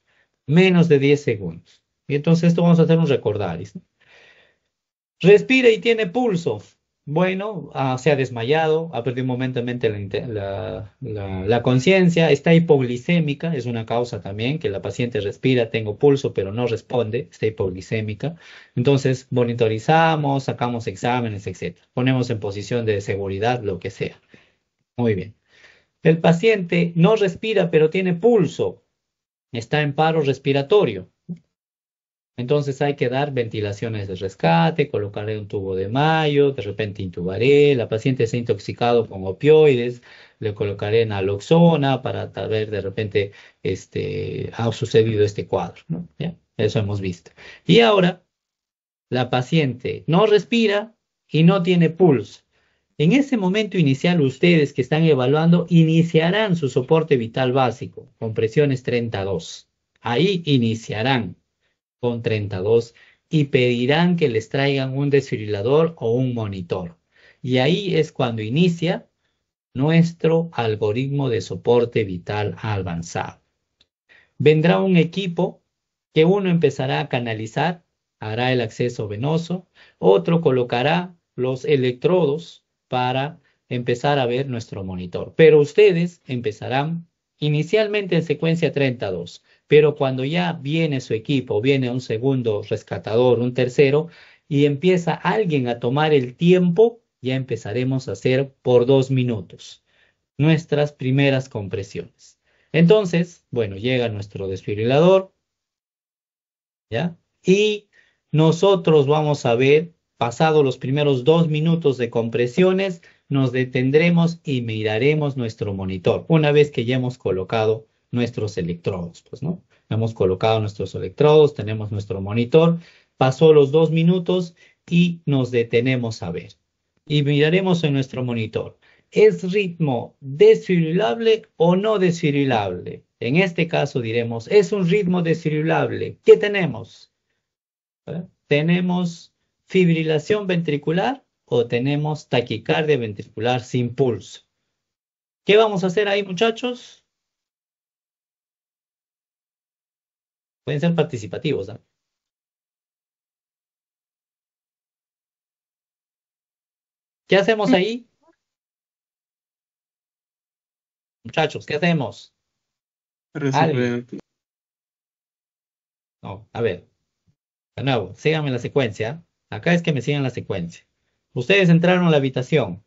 Menos de 10 segundos. Y entonces esto vamos a hacer un recordaris, ¿no? Respira y tiene pulso. Bueno, se ha desmayado, ha perdido momentáneamente la conciencia, está hipoglicémica, es una causa también, que la paciente respira, tengo pulso, pero no responde, está hipoglicémica. Entonces, monitorizamos, sacamos exámenes, etc. Ponemos en posición de seguridad, lo que sea. Muy bien. El paciente no respira, pero tiene pulso, está en paro respiratorio. Entonces hay que dar ventilaciones de rescate, colocarle un tubo de mayo, de repente intubaré, la paciente se ha intoxicado con opioides, le colocaré naloxona para ver de repente ha sucedido este cuadro, ¿no? ¿Ya? Eso hemos visto. Y ahora la paciente no respira y no tiene pulso. En ese momento inicial, ustedes que están evaluando iniciarán su soporte vital básico con presiones 32. Ahí iniciarán con 32 y pedirán que les traigan un desfibrilador o un monitor. Y ahí es cuando inicia nuestro algoritmo de soporte vital avanzado. Vendrá un equipo que uno empezará a canalizar, hará el acceso venoso, otro colocará los electrodos para empezar a ver nuestro monitor. Pero ustedes empezarán inicialmente en secuencia 32. Pero cuando ya viene su equipo, viene un segundo rescatador, un tercero, y empieza alguien a tomar el tiempo, ya empezaremos a hacer por 2 minutos nuestras primeras compresiones. Entonces, bueno, llega nuestro desfibrilador, ¿ya? Y nosotros vamos a ver, pasado los primeros 2 minutos de compresiones, nos detendremos y miraremos nuestro monitor, una vez que ya hemos colocado nuestros electrodos, pues, ¿no? Hemos colocado nuestros electrodos, tenemos nuestro monitor, pasó los 2 minutos y nos detenemos a ver. Y miraremos en nuestro monitor. ¿Es ritmo desfibrilable o no desfibrilable? En este caso diremos, es un ritmo desfibrilable. ¿Qué tenemos? ¿Tenemos fibrilación ventricular o tenemos taquicardia ventricular sin pulso? ¿Qué vamos a hacer ahí, muchachos? Pueden ser participativos, ¿no? ¿Qué hacemos ahí? Muchachos, ¿qué hacemos? ¿Alguien? No, a ver, de nuevo, síganme la secuencia. Acá es que me sigan la secuencia. Ustedes entraron a la habitación,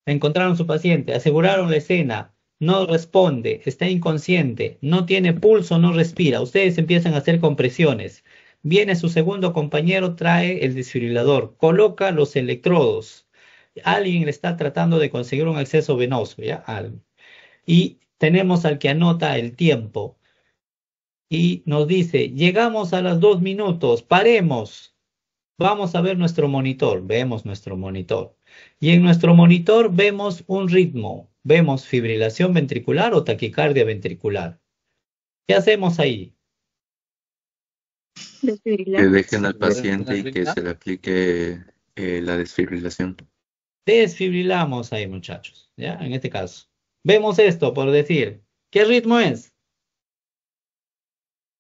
encontraron su paciente, aseguraron la escena, no responde, está inconsciente, no tiene pulso, no respira. Ustedes empiezan a hacer compresiones. Viene su segundo compañero, trae el desfibrilador, coloca los electrodos. Alguien le está tratando de conseguir un acceso venoso, ¿ya? Y tenemos al que anota el tiempo y nos dice, llegamos a los 2 minutos, paremos. Vamos a ver nuestro monitor, vemos nuestro monitor. Y en nuestro monitor vemos un ritmo, vemos fibrilación ventricular o taquicardia ventricular. ¿Qué hacemos ahí?
Que dejen al paciente y que se le aplique la desfibrilación.
Desfibrilamos ahí, muchachos, ¿ya? En este caso. Vemos esto por decir, ¿qué ritmo es?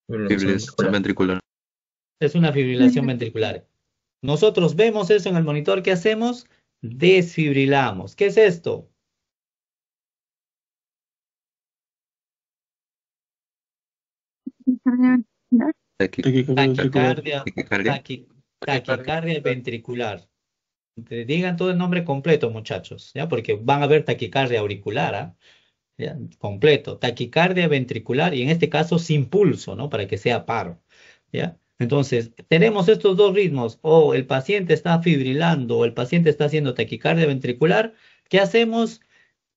Fibrilación ventricular.
Es una fibrilación ventricular. Nosotros vemos eso en el monitor, ¿qué hacemos? Desfibrilamos. ¿Qué es esto? Taquicardia ventricular. Digan todo el nombre completo, muchachos, ¿ya? Porque van a ver taquicardia auricular, ¿ah? Completo, taquicardia ventricular y en este caso sin pulso, ¿no? Para que sea paro. ¿Ya? Entonces, tenemos estos dos ritmos, o el paciente está fibrilando o el paciente está haciendo taquicardia ventricular. ¿Qué hacemos?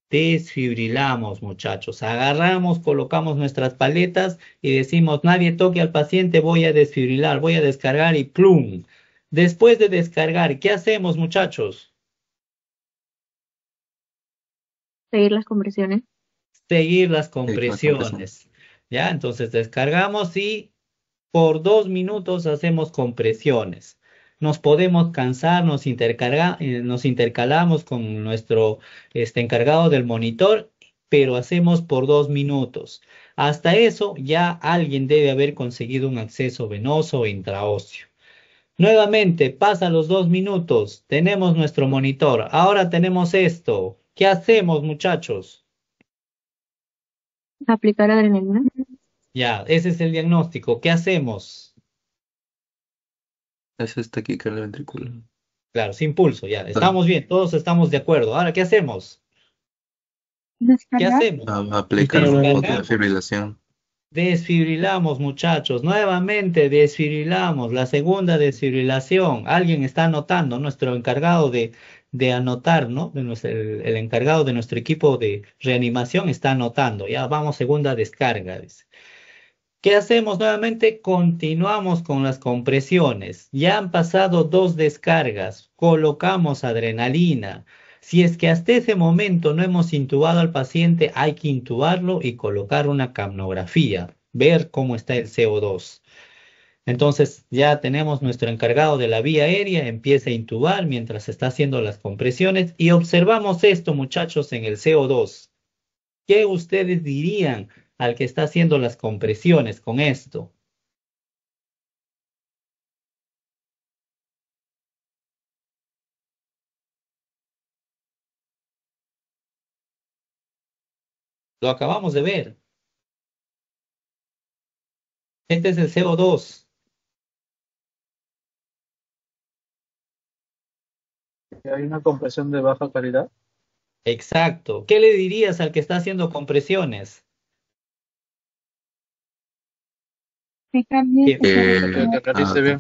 Desfibrilamos, muchachos. Agarramos, colocamos nuestras paletas y decimos, nadie toque al paciente, voy a desfibrilar, voy a descargar y ¡plum! Después de descargar, ¿qué hacemos, muchachos?
Seguir las compresiones.
Seguir las
Sí, con compresión.
compresiones. ¿Ya? Entonces descargamos y por 2 minutos hacemos compresiones. Nos podemos cansar, nos intercalamos con nuestro encargado del monitor, pero hacemos por 2 minutos. Hasta eso ya alguien debe haber conseguido un acceso venoso o intraóseo. Nuevamente, pasan los 2 minutos, tenemos nuestro monitor. Ahora tenemos esto. ¿Qué hacemos, muchachos?
Aplicar adrenalina.
Ya, ese es el diagnóstico. ¿Qué hacemos?
Eso es taquicardia ventricular.
Claro, sin pulso, ya. Estamos bien, todos estamos de acuerdo. Ahora, ¿qué hacemos? ¿Qué
Descargar.
hacemos?
Aplicar un poco de
Descargamos.
fibrilación.
Desfibrilamos, muchachos. Nuevamente desfibrilamos. La segunda desfibrilación. Alguien está anotando, nuestro encargado de anotar, ¿no? El encargado de nuestro equipo de reanimación está anotando. Ya vamos, segunda descarga, dice. ¿Qué hacemos nuevamente? Continuamos con las compresiones. Ya han pasado 2 descargas. Colocamos adrenalina. Si es que hasta ese momento no hemos intubado al paciente, hay que intubarlo y colocar una capnografía, ver cómo está el CO2. Entonces ya tenemos nuestro encargado de la vía aérea, empieza a intubar mientras está haciendo las compresiones y observamos esto, muchachos, en el CO2. ¿Qué ustedes dirían al que está haciendo las compresiones con esto? Lo acabamos de ver. Este es el CO2.
Hay una compresión de baja calidad.
Exacto. ¿Qué le dirías al que está haciendo compresiones?
Que cambie.
Que realice bien.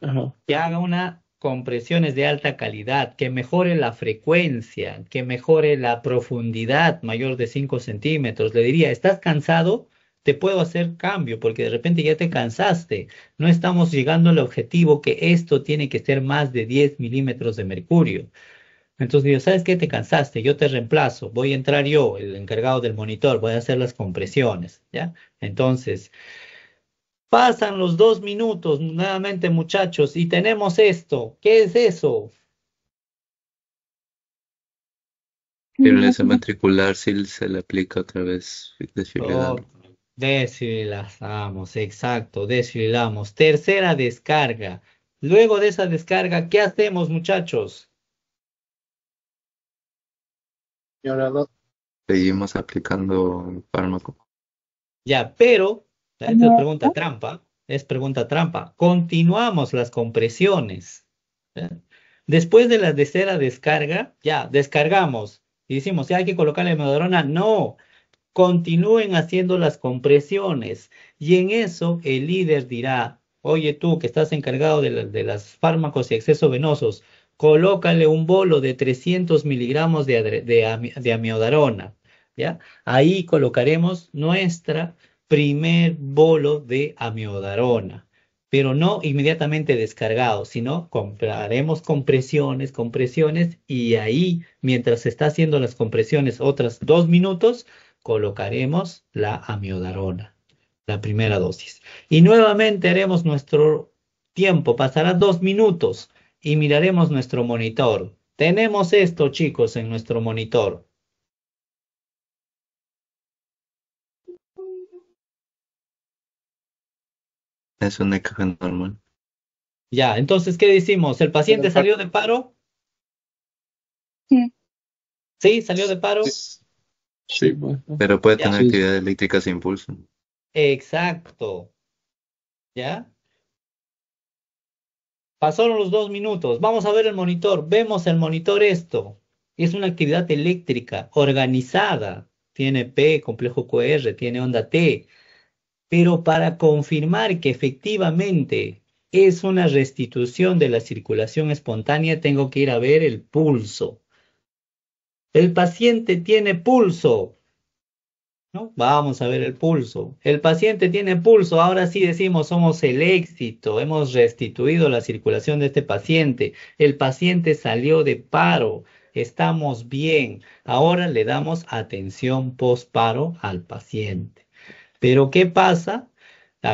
Ajá.
Que haga una compresiones de alta calidad, que mejore la frecuencia, que mejore la profundidad mayor de 5 centímetros. Le diría, ¿estás cansado? Te puedo hacer cambio porque de repente ya te cansaste. No estamos llegando al objetivo que esto tiene que ser más de 10 milímetros de mercurio. Entonces digo, ¿sabes qué? Te cansaste, yo te reemplazo, voy a entrar yo, el encargado del monitor, voy a hacer las compresiones, ¿ya? Entonces, pasan los 2 minutos nuevamente, muchachos, y tenemos esto. ¿Qué es eso?
Fibrilación ventricular si se le aplica otra vez
Oh,
desfibrilando.
desfibrilamos, exacto, desfibrilamos. Tercera descarga. Luego de esa descarga, ¿qué hacemos, muchachos?
Y ahora
Seguimos aplicando fármaco.
Ya, pero, esta es pregunta trampa, es pregunta trampa. Continuamos las compresiones. ¿Ya? Después de la tercera descarga, ya, descargamos y decimos, ¿ya hay que colocarle hemodrona? No, continúen haciendo las compresiones. Y en eso el líder dirá, oye tú que estás encargado de las fármacos y acceso venosos, colócale un bolo de 300 miligramos de amiodarona. ¿Ya? Ahí colocaremos nuestra primer bolo de amiodarona, pero no inmediatamente descargado, sino compraremos compresiones, y ahí, mientras se está haciendo las compresiones otras 2 minutos, colocaremos la amiodarona, la primera dosis. Y nuevamente haremos nuestro tiempo, pasará 2 minutos y miraremos nuestro monitor. Tenemos esto, chicos, en nuestro monitor.
Es un EKG normal.
Ya, entonces, ¿qué decimos? ¿El paciente salió de paro?
Sí.
¿Sí? ¿Salió de paro?
Sí, pues.
Pero puede
Ya.
tener actividad eléctrica sin pulso.
Exacto. ¿Ya? Pasaron los 2 minutos. Vamos a ver el monitor. Vemos el monitor esto. Es una actividad eléctrica organizada. Tiene P, complejo QR, tiene onda T. Pero para confirmar que efectivamente es una restitución de la circulación espontánea, tengo que ir a ver el pulso. El paciente tiene pulso, ¿no? Vamos a ver el pulso. El paciente tiene pulso, ahora sí decimos somos el éxito, hemos restituido la circulación de este paciente. El paciente salió de paro, estamos bien. Ahora le damos atención post-paro al paciente. Pero ¿qué pasa?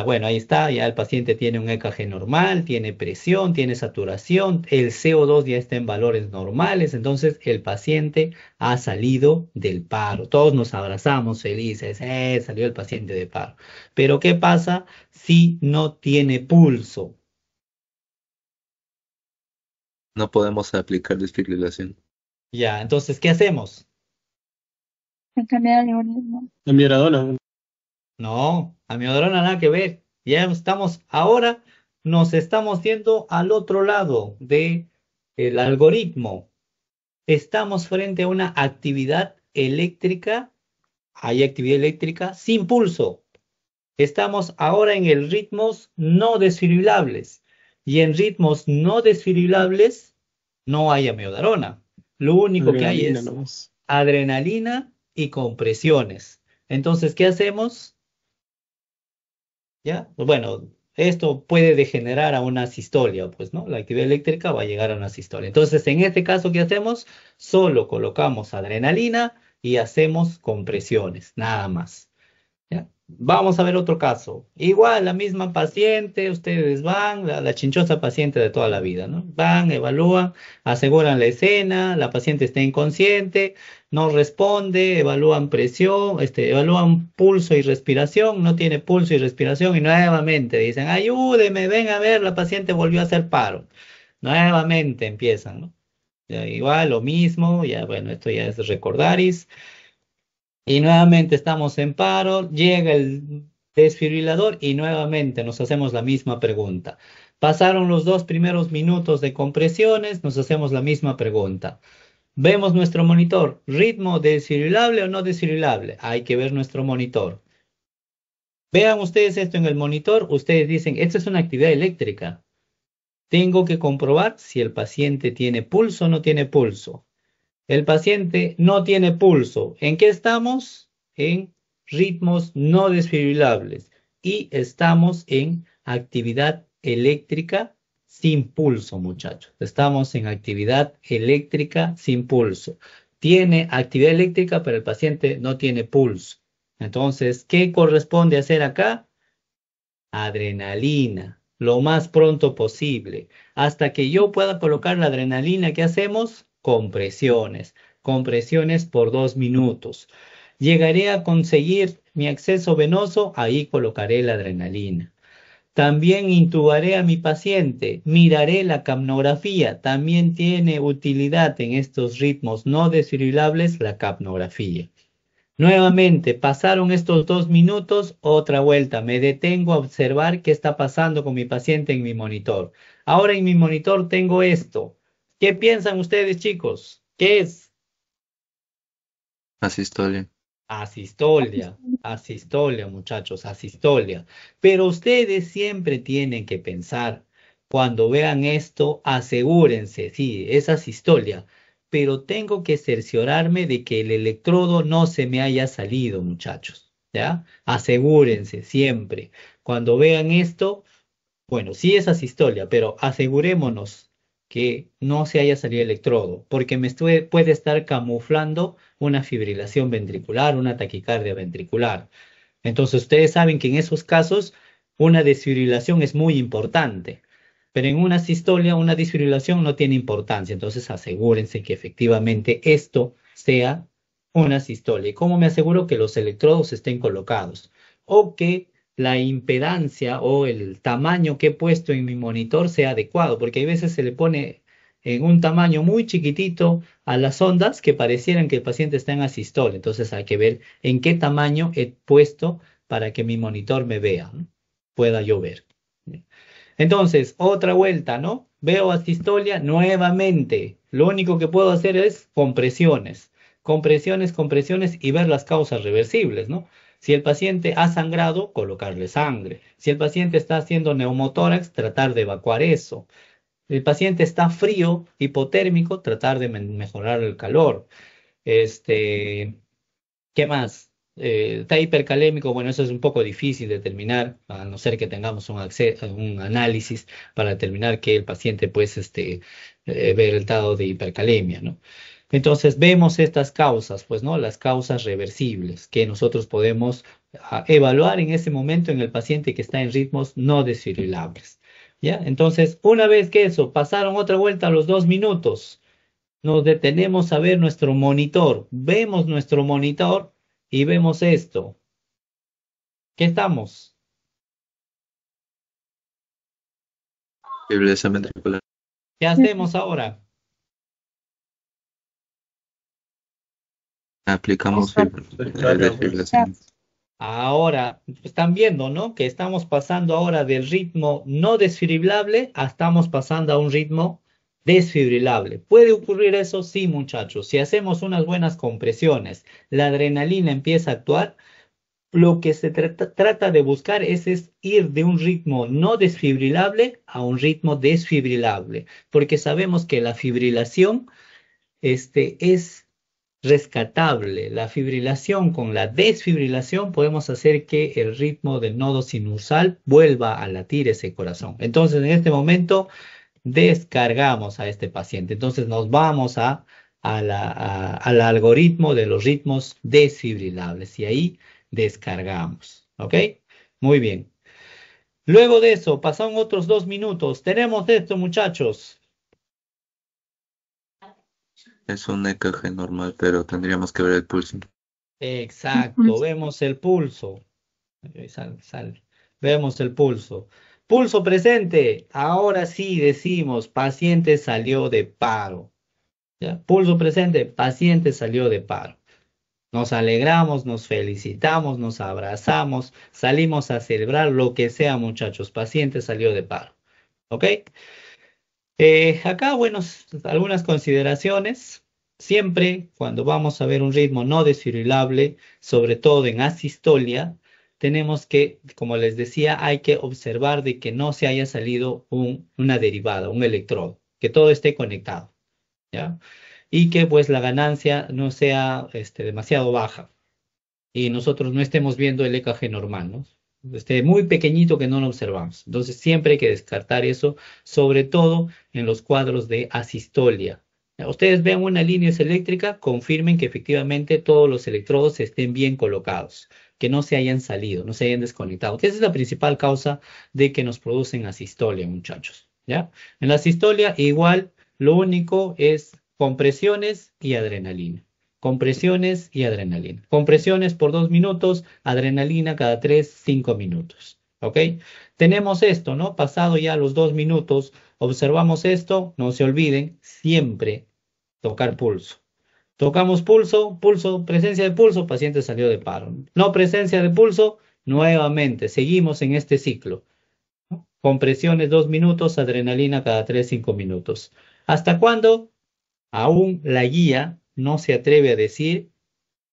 Bueno, ahí está, ya el paciente tiene un EKG normal, tiene presión, tiene saturación, el CO2 ya está en valores normales, entonces el paciente ha salido del paro. Todos nos abrazamos felices, salió el paciente de paro. Pero ¿qué pasa si no tiene pulso?
No podemos aplicar desfibrilación.
Ya, entonces, ¿qué hacemos?
Cambiar el algoritmo.
La miradona.
No, amiodarona nada que ver. Ya estamos, ahora nos estamos yendo al otro lado del algoritmo. Estamos frente a una actividad eléctrica, hay actividad eléctrica sin pulso. Estamos ahora en el ritmos no desfibrilables. Y en ritmos no desfibrilables no hay amiodarona. Lo único que hay
Adrenalina
es
nomás.
adrenalina y compresiones. Entonces, ¿qué hacemos? ¿Ya? Pues bueno, esto puede degenerar a una sistolia, pues, ¿no? La actividad eléctrica va a llegar a una sistolia. Entonces, en este caso, ¿qué hacemos? Solo colocamos adrenalina y hacemos compresiones, nada más. ¿Ya? Vamos a ver otro caso. Igual, la misma paciente, ustedes van, la chinchosa paciente de toda la vida, ¿no? Van, evalúan, aseguran la escena, la paciente está inconsciente, no responde, evalúan presión, evalúan pulso y respiración, no tiene pulso y respiración, y nuevamente dicen, ayúdeme, ven a ver, la paciente volvió a hacer paro. Nuevamente empiezan, ¿no? Ya, igual, lo mismo, ya bueno, esto ya es recordaris. Y nuevamente estamos en paro, llega el desfibrilador y nuevamente nos hacemos la misma pregunta. Pasaron los 2 primeros minutos de compresiones, nos hacemos la misma pregunta. Vemos nuestro monitor, ritmo desfibrilable o no desfibrilable. Hay que ver nuestro monitor. Vean ustedes esto en el monitor, ustedes dicen, esta es una actividad eléctrica. Tengo que comprobar si el paciente tiene pulso o no tiene pulso. El paciente no tiene pulso. ¿En qué estamos? En ritmos no desfibrilables. Y estamos en actividad eléctrica sin pulso, muchachos. Estamos en actividad eléctrica sin pulso. Tiene actividad eléctrica, pero el paciente no tiene pulso. Entonces, ¿qué corresponde hacer acá? Adrenalina, lo más pronto posible. Hasta que yo pueda colocar la adrenalina, ¿qué hacemos? Compresiones. Compresiones por 2 minutos. Llegaré a conseguir mi acceso venoso, ahí colocaré la adrenalina. También intubaré a mi paciente, miraré la capnografía. También tiene utilidad en estos ritmos no desfibrilables la capnografía. Nuevamente, pasaron estos 2 minutos, otra vuelta. Me detengo a observar qué está pasando con mi paciente en mi monitor. Ahora en mi monitor tengo esto. ¿Qué piensan ustedes, chicos? ¿Qué es?
Asistolia.
Asistolia, muchachos, asistolia. Pero ustedes siempre tienen que pensar, cuando vean esto, asegúrense, sí, es asistolia, pero tengo que cerciorarme de que el electrodo no se me haya salido, muchachos, ¿ya? Asegúrense siempre. Cuando vean esto, bueno, sí es asistolia, pero asegurémonos que no se haya salido el electrodo, porque puede estar camuflando una fibrilación ventricular, una taquicardia ventricular. Entonces, ustedes saben que en esos casos una desfibrilación es muy importante, pero en una sistolia, una desfibrilación no tiene importancia. Entonces, asegúrense que efectivamente esto sea una sistolia. ¿Y cómo me aseguro que los electrodos estén colocados? O que la impedancia o el tamaño que he puesto en mi monitor sea adecuado, porque hay veces se le pone en un tamaño muy chiquitito a las ondas que parecieran que el paciente está en asistolia. Entonces hay que ver en qué tamaño he puesto para que mi monitor me vea, ¿no? Pueda yo ver. Entonces, otra vuelta, ¿no? Veo asistolia nuevamente. Lo único que puedo hacer es compresiones. Compresiones y ver las causas reversibles, ¿no? Si el paciente ha sangrado, colocarle sangre. Si el paciente está haciendo neumotórax, tratar de evacuar eso. El paciente está frío, hipotérmico, tratar de mejorar el calor. ¿Qué más? Está hipercalémico, bueno, eso es un poco difícil de determinar, a no ser que tengamos un análisis para determinar que el paciente, pues, ver el estado de hipercalemia, ¿no? Entonces, vemos estas causas, pues, ¿no? Las causas reversibles que nosotros podemos evaluar en ese momento en el paciente que está en ritmos no desfibrilables, ¿ya? Entonces, una vez que eso, pasaron otra vuelta a los 2 minutos. Nos detenemos a ver nuestro monitor, vemos nuestro monitor y vemos esto. ¿Qué estamos?
Fibrilación ventricular.
¿Qué hacemos ahora?
Aplicamos desfibrilación.
Ahora, están viendo, ¿no? Que estamos pasando ahora del ritmo no desfibrilable a estamos pasando a un ritmo desfibrilable. ¿Puede ocurrir eso? Sí, muchachos. Si hacemos unas buenas compresiones, la adrenalina empieza a actuar. Lo que se trata de buscar es ir de un ritmo no desfibrilable a un ritmo desfibrilable, porque sabemos que la fibrilación es rescatable. La fibrilación con la desfibrilación podemos hacer que el ritmo del nodo sinusal vuelva a latir ese corazón. Entonces, en este momento, descargamos a este paciente. Entonces, nos vamos al algoritmo de los ritmos desfibrilables y ahí descargamos. ¿Ok? Muy bien. Luego de eso, pasaron otros 2 minutos. Tenemos esto, muchachos.
Es un EKG normal, pero tendríamos que ver el pulso.
Exacto, vemos el pulso. Sale. Vemos el pulso. Pulso presente. Ahora sí decimos, paciente salió de paro. ¿Ya? Pulso presente, paciente salió de paro. Nos alegramos, nos felicitamos, nos abrazamos, salimos a celebrar lo que sea, muchachos. Paciente salió de paro. ¿Ok? Acá, bueno, algunas consideraciones. Siempre cuando vamos a ver un ritmo no desfibrilable, sobre todo en asistolia, tenemos que, como les decía, hay que observar de que no se haya salido una derivada, un electrodo, que todo esté conectado, ¿ya? Y que pues la ganancia no sea demasiado baja y nosotros no estemos viendo el EKG normal, ¿no? Muy pequeñito que no lo observamos. Entonces siempre hay que descartar eso, sobre todo en los cuadros de asistolia. Ustedes vean una línea eléctrica, confirmen que efectivamente todos los electrodos estén bien colocados, que no se hayan salido, no se hayan desconectado, que esa es la principal causa de que nos producen asistolia, muchachos, ¿ya? En la asistolia igual, lo único es compresiones y adrenalina. Compresiones y adrenalina. Compresiones por 2 minutos, adrenalina cada 3, 5 minutos. ¿Ok? Tenemos esto, ¿no? Pasado ya los 2 minutos, observamos esto, no se olviden, siempre tocar pulso. Tocamos pulso, pulso, presencia de pulso, paciente salió de paro. No presencia de pulso, nuevamente, seguimos en este ciclo. ¿No? Compresiones 2 minutos, adrenalina cada 3, 5 minutos. ¿Hasta cuándo? Aún la guía no se atreve a decir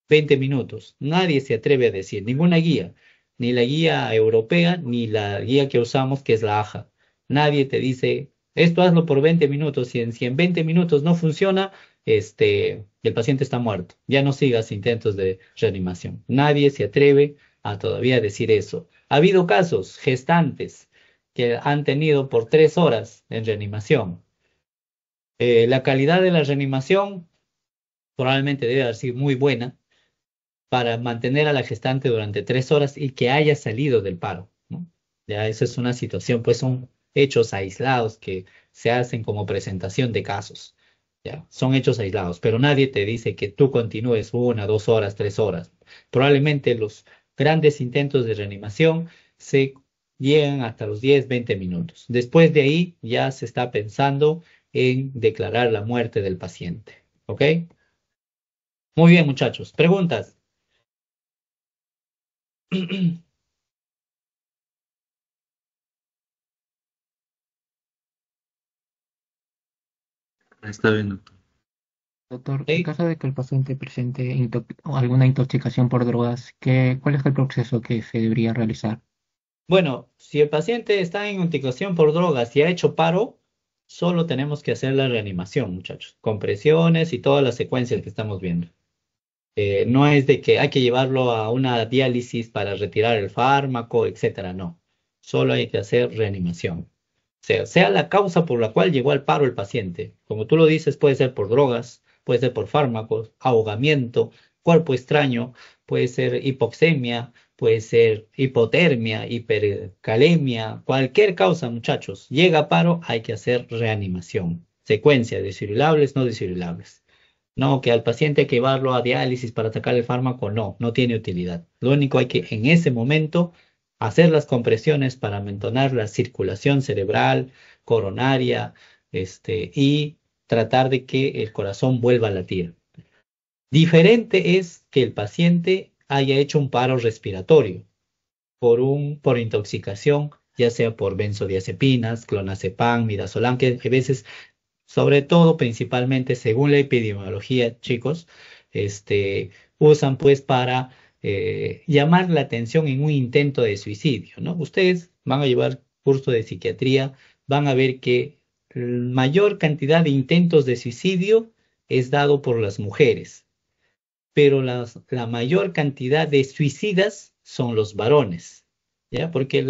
20 minutos. Nadie se atreve a decir, ninguna guía, ni la guía europea, ni la guía que usamos, que es la AJA. Nadie te dice, esto hazlo por 20 minutos. Si en 20 minutos no funciona, el paciente está muerto. Ya no sigas intentos de reanimación. Nadie se atreve a todavía decir eso. Ha habido casos gestantes que han tenido por 3 horas en reanimación. La calidad de la reanimación probablemente debe haber sido muy buena para mantener a la gestante durante 3 horas y que haya salido del paro, ¿no? Ya eso es una situación, pues son hechos aislados que se hacen como presentación de casos, ya, son hechos aislados, pero nadie te dice que tú continúes 1, 2 horas, 3 horas. Probablemente los grandes intentos de reanimación se llegan hasta los 10, 20 minutos. Después de ahí ya se está pensando en declarar la muerte del paciente, ¿ok? Muy bien, muchachos. ¿Preguntas?
Está bien, doctor.
Doctor, en
¿Ok?
caso de que el paciente presente alguna intoxicación por drogas, ¿cuál es el proceso que se debería realizar?
Bueno, si el paciente está en intoxicación por drogas y ha hecho paro, solo tenemos que hacer la reanimación, muchachos, compresiones y todas las secuencias que estamos viendo. No es de que hay que llevarlo a una diálisis para retirar el fármaco, etcétera, no. Solo hay que hacer reanimación. Sea la causa por la cual llegó al paro el paciente. Como tú lo dices, puede ser por drogas, puede ser por fármacos, ahogamiento, cuerpo extraño, puede ser hipoxemia, puede ser hipotermia, hipercalemia, cualquier causa, muchachos. Llega a paro, hay que hacer reanimación. Secuencia, desfibrilables, no desfibrilables. No, que al paciente hay que llevarlo a diálisis para sacar el fármaco, no, no tiene utilidad. Lo único hay que en ese momento hacer las compresiones para mantener la circulación cerebral, coronaria, y tratar de que el corazón vuelva a latir. Diferente es que el paciente haya hecho un paro respiratorio por intoxicación, ya sea por benzodiazepinas, clonazepam, midazolam, que a veces sobre todo, principalmente, según la epidemiología, chicos, usan pues para llamar la atención en un intento de suicidio, ¿no? Ustedes van a llevar curso de psiquiatría, van a ver que la mayor cantidad de intentos de suicidio es dado por las mujeres, pero la mayor cantidad de suicidas son los varones, ¿ya? Porque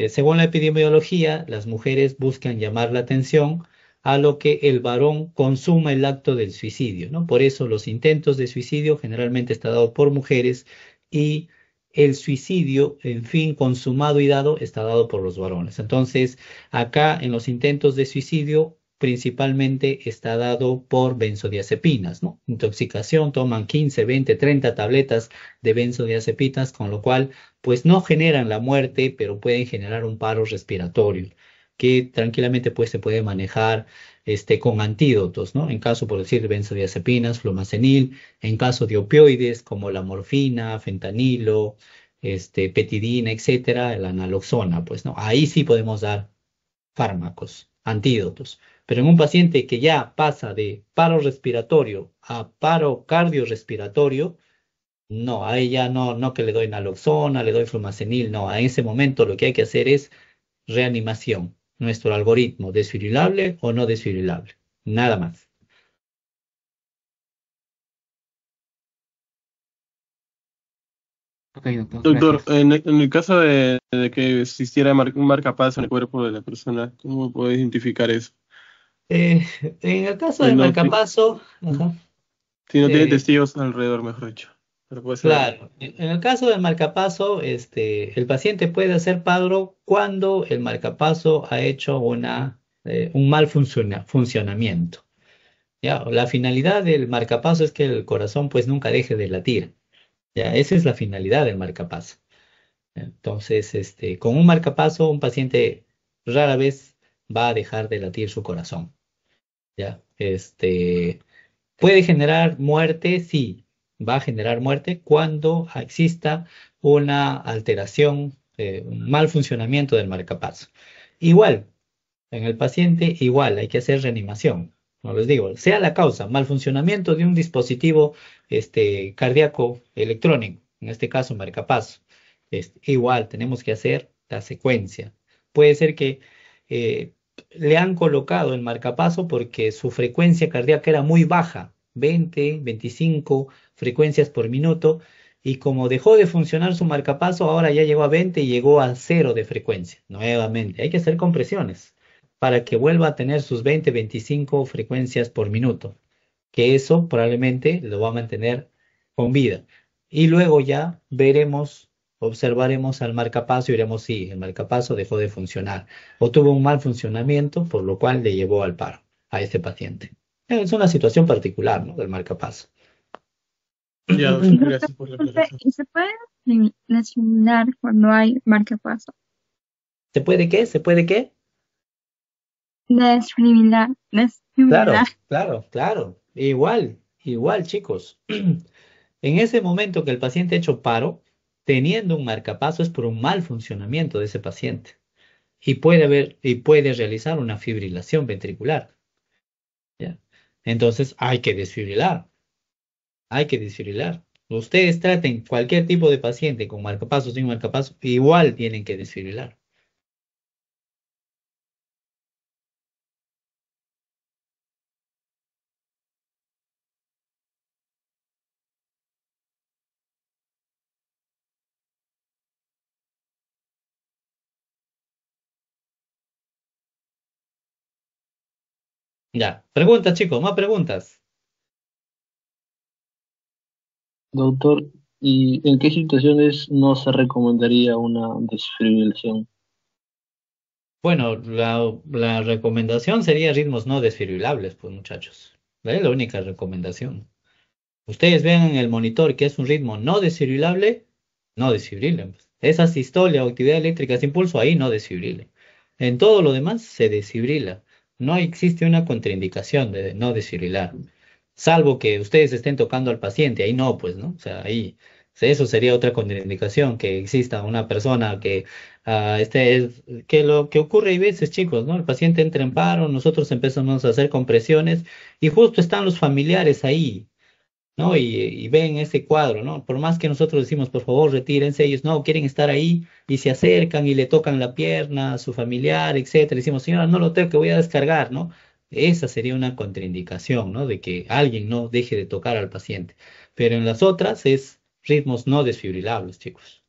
según la epidemiología, las mujeres buscan llamar la atención a lo que el varón consuma el acto del suicidio, ¿no? Por eso los intentos de suicidio generalmente está dado por mujeres y el suicidio, en fin, consumado y dado, está dado por los varones. Entonces, acá en los intentos de suicidio, principalmente está dado por benzodiazepinas, ¿no? Intoxicación, toman 15, 20, 30 tabletas de benzodiazepinas, con lo cual, pues no generan la muerte, pero pueden generar un paro respiratorio, que tranquilamente pues se puede manejar con antídotos, ¿no? En caso, por decir, benzodiazepinas, flumazenil, en caso de opioides como la morfina, fentanilo, petidina, etcétera, la naloxona, pues, ¿no? Ahí sí podemos dar fármacos, antídotos. Pero en un paciente que ya pasa de paro respiratorio a paro cardiorrespiratorio, no, a ella no, no que le doy naloxona, le doy flumazenil, no, a ese momento lo que hay que hacer es reanimación, nuestro algoritmo, desfibrilable o no desfibrilable, nada más.
Ok, doctor,
Doctor,
gracias.
en el caso de que existiera un marcapaso en el cuerpo de la persona, ¿cómo puede identificar eso?
Eh, en el caso
Pues
del
no,
marcapaso, ajá,
si no tiene
eh,
testigos alrededor, mejor dicho, pero puede saberlo.
claro, en el caso del marcapaso, el paciente puede hacer paro cuando el marcapaso ha hecho un mal funcionamiento. ¿Ya? La finalidad del marcapaso es que el corazón pues nunca deje de latir. ¿Ya? Esa es la finalidad del marcapaso. Entonces, con un marcapaso, un paciente rara vez va a dejar de latir su corazón. ¿Ya? ¿Puede generar muerte? Sí, va a generar muerte cuando exista una alteración, un mal funcionamiento del marcapaso. Igual, en el paciente, igual, hay que hacer reanimación. No les digo, sea la causa, mal funcionamiento de un dispositivo cardíaco electrónico, en este caso marcapaso. Igual, tenemos que hacer la secuencia. Puede ser que eh, le han colocado el marcapaso porque su frecuencia cardíaca era muy baja, 20, 25 frecuencias por minuto, y como dejó de funcionar su marcapaso, ahora ya llegó a 20 y llegó a cero de frecuencia. Nuevamente, hay que hacer compresiones para que vuelva a tener sus 20, 25 frecuencias por minuto, que eso probablemente lo va a mantener con vida. Y luego ya veremos, observaremos al marcapaso y veremos si el marcapaso dejó de funcionar o tuvo un mal funcionamiento, por lo cual le llevó al paro a este paciente. Es una situación particular, ¿no? Del marcapaso.
Ya, doctor,
Doctor,
gracias por la
disculpe,
aclaración.
¿y se puede discriminar cuando hay marcapaso?
¿Se puede qué? ¿Se puede qué?
Discriminar, discriminar.
Claro, claro, claro. Igual, igual, chicos. En ese momento que el paciente ha hecho paro, teniendo un marcapaso es por un mal funcionamiento de ese paciente y puede realizar una fibrilación ventricular. ¿Ya? Entonces hay que desfibrilar, hay que desfibrilar. Ustedes traten cualquier tipo de paciente con marcapaso, sin marcapaso, igual tienen que desfibrilar. Ya, preguntas chicos, más preguntas.
Doctor, ¿y en qué situaciones no se recomendaría una desfibrilación?
Bueno, la recomendación sería ritmos no desfibrilables, pues muchachos. Es la única recomendación. Ustedes ven en el monitor que es un ritmo no desfibrilable, no desfibrilen, pues. Esa sistolia o actividad eléctrica sin pulso, ahí no desfibrilen. En todo lo demás se desfibrila. No existe una contraindicación de no desfibrilar. Salvo que ustedes estén tocando al paciente, ahí no, pues, ¿no? O sea, ahí, eso sería otra contraindicación, que exista una persona que, que lo que ocurre hay veces, chicos, ¿no? El paciente entra en paro, nosotros empezamos a hacer compresiones y justo están los familiares ahí, ¿no? Y ven ese cuadro, ¿no? Por más que nosotros decimos, por favor, retírense, ellos no quieren estar ahí y se acercan y le tocan la pierna a su familiar, etcétera. Le decimos, señora, no lo tengo, que voy a descargar, ¿no? Esa sería una contraindicación, ¿no? De que alguien no deje de tocar al paciente. Pero en las otras es ritmos no desfibrilables, chicos.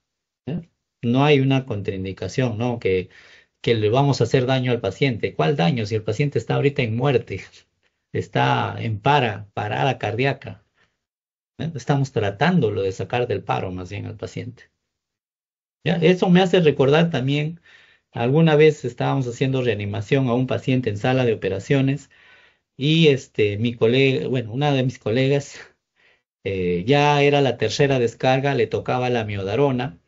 ¿Eh? No hay una contraindicación, ¿no? Que le vamos a hacer daño al paciente. ¿Cuál daño? Si el paciente está ahorita en muerte, está en parada cardíaca. Estamos tratándolo de sacar del paro más bien al paciente. ¿Ya? Eso me hace recordar también, alguna vez estábamos haciendo reanimación a un paciente en sala de operaciones y mi colega, bueno, una de mis colegas, ya era la tercera descarga, le tocaba la miodarona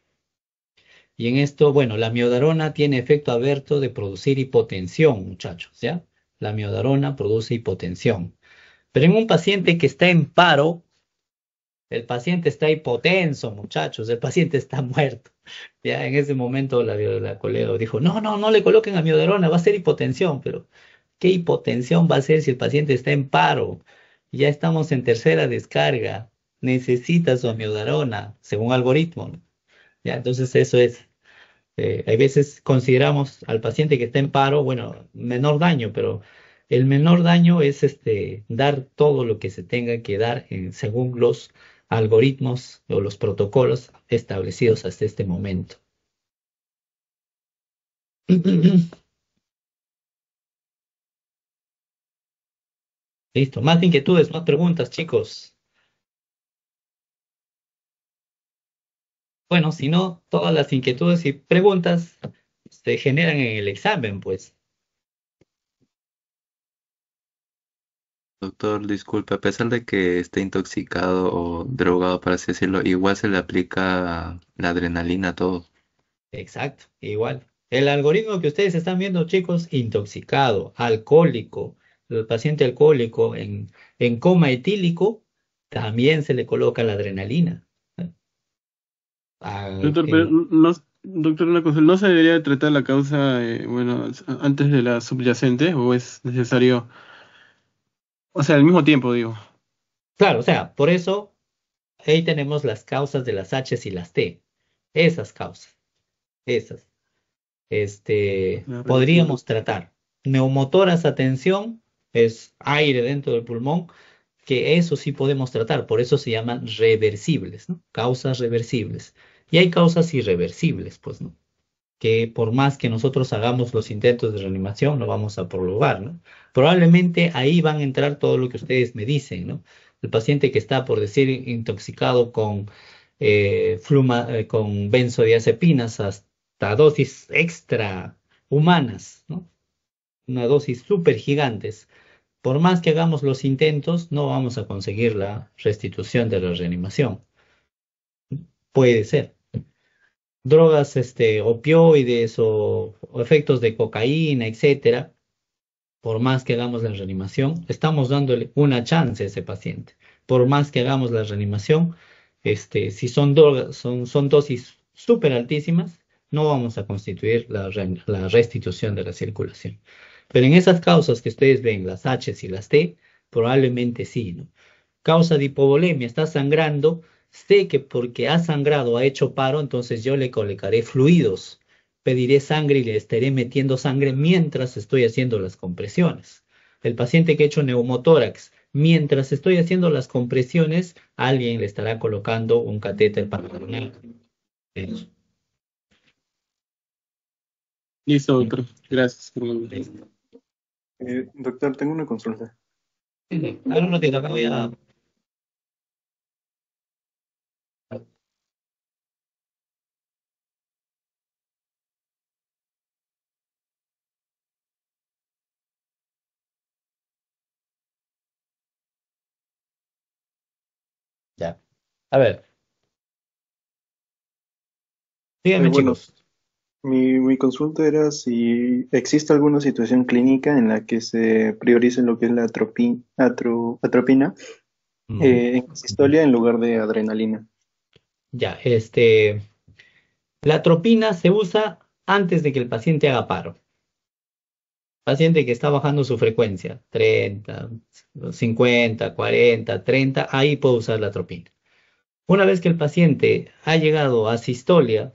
y en esto, bueno, la miodarona tiene efecto adverso de producir hipotensión, muchachos, ¿ya? La miodarona produce hipotensión. Pero en un paciente que está en paro, el paciente está hipotenso, muchachos, el paciente está muerto. Ya en ese momento la colega dijo, no, no, no le coloquen amiodarona, va a ser hipotensión, pero ¿qué hipotensión va a ser si el paciente está en paro? Ya estamos en tercera descarga, necesita su amiodarona, según algoritmo, ¿no? Ya, entonces eso es. Hay veces consideramos al paciente que está en paro, bueno, menor daño, pero el menor daño es dar todo lo que se tenga que dar según los algoritmos o los protocolos establecidos hasta este momento. Listo, más inquietudes, más preguntas, chicos. Bueno, si no, todas las inquietudes y preguntas se generan en el examen, pues.
Doctor, disculpe, a pesar de que esté intoxicado o drogado, para así decirlo, igual se le aplica la adrenalina a todo.
Exacto, igual. El algoritmo que ustedes están viendo, chicos, intoxicado, alcohólico, el paciente alcohólico en coma etílico, también se le coloca la adrenalina. Ah,
Doctor, pero no, doctor, una cosa, ¿no se debería de tratar la causa, bueno, antes de la subyacente o es necesario, o sea, al mismo tiempo, digo?
claro, o sea, por eso ahí tenemos las causas de las H y las T. Esas causas, esas.
Ya, pero-
Podríamos tratar. Neumotoras a tensión es aire dentro del pulmón, que eso sí podemos tratar, por eso se llaman reversibles, ¿no? Causas reversibles. Y hay causas irreversibles, pues, ¿no? Que por más que nosotros hagamos los intentos de reanimación, no vamos a prolongar, ¿no? Probablemente ahí van a entrar todo lo que ustedes me dicen, ¿no? El paciente que está, por decir, intoxicado con benzodiazepinas hasta dosis extra humanas, ¿no? Una dosis súper gigantes. Por más que hagamos los intentos, no vamos a conseguir la restitución de la reanimación. Puede ser. Drogas, opioides o efectos de cocaína, etcétera, por más que hagamos la reanimación, estamos dándole una chance a ese paciente. Por más que hagamos la reanimación, si son drogas, son dosis súper altísimas, no vamos a constituir la restitución de la circulación. Pero en esas causas que ustedes ven, las H y las T, Probablemente sí, ¿no? Causa de hipovolemia, está sangrando, sé que porque ha sangrado ha hecho paro, entonces yo le colocaré fluidos, pediré sangre y le estaré metiendo sangre mientras estoy haciendo las compresiones. El paciente que ha hecho neumotórax, mientras estoy haciendo las compresiones, alguien le estará colocando un catéter pulmonar. Eso.
Listo, doctor. Gracias.
Listo.
Doctor, tengo una consulta.
Ahora un ratito, acá voy a... Ya. A ver, díganme,
Bueno,
chicos.
mi consulta era si existe alguna situación clínica en la que se priorice lo que es la atropina en sistolia en lugar de adrenalina.
Ya, la atropina se usa antes de que el paciente haga paro. Paciente que está bajando su frecuencia, 30, 50, 40, 30, ahí puedo usar la atropina. Una vez que el paciente ha llegado a sistolia,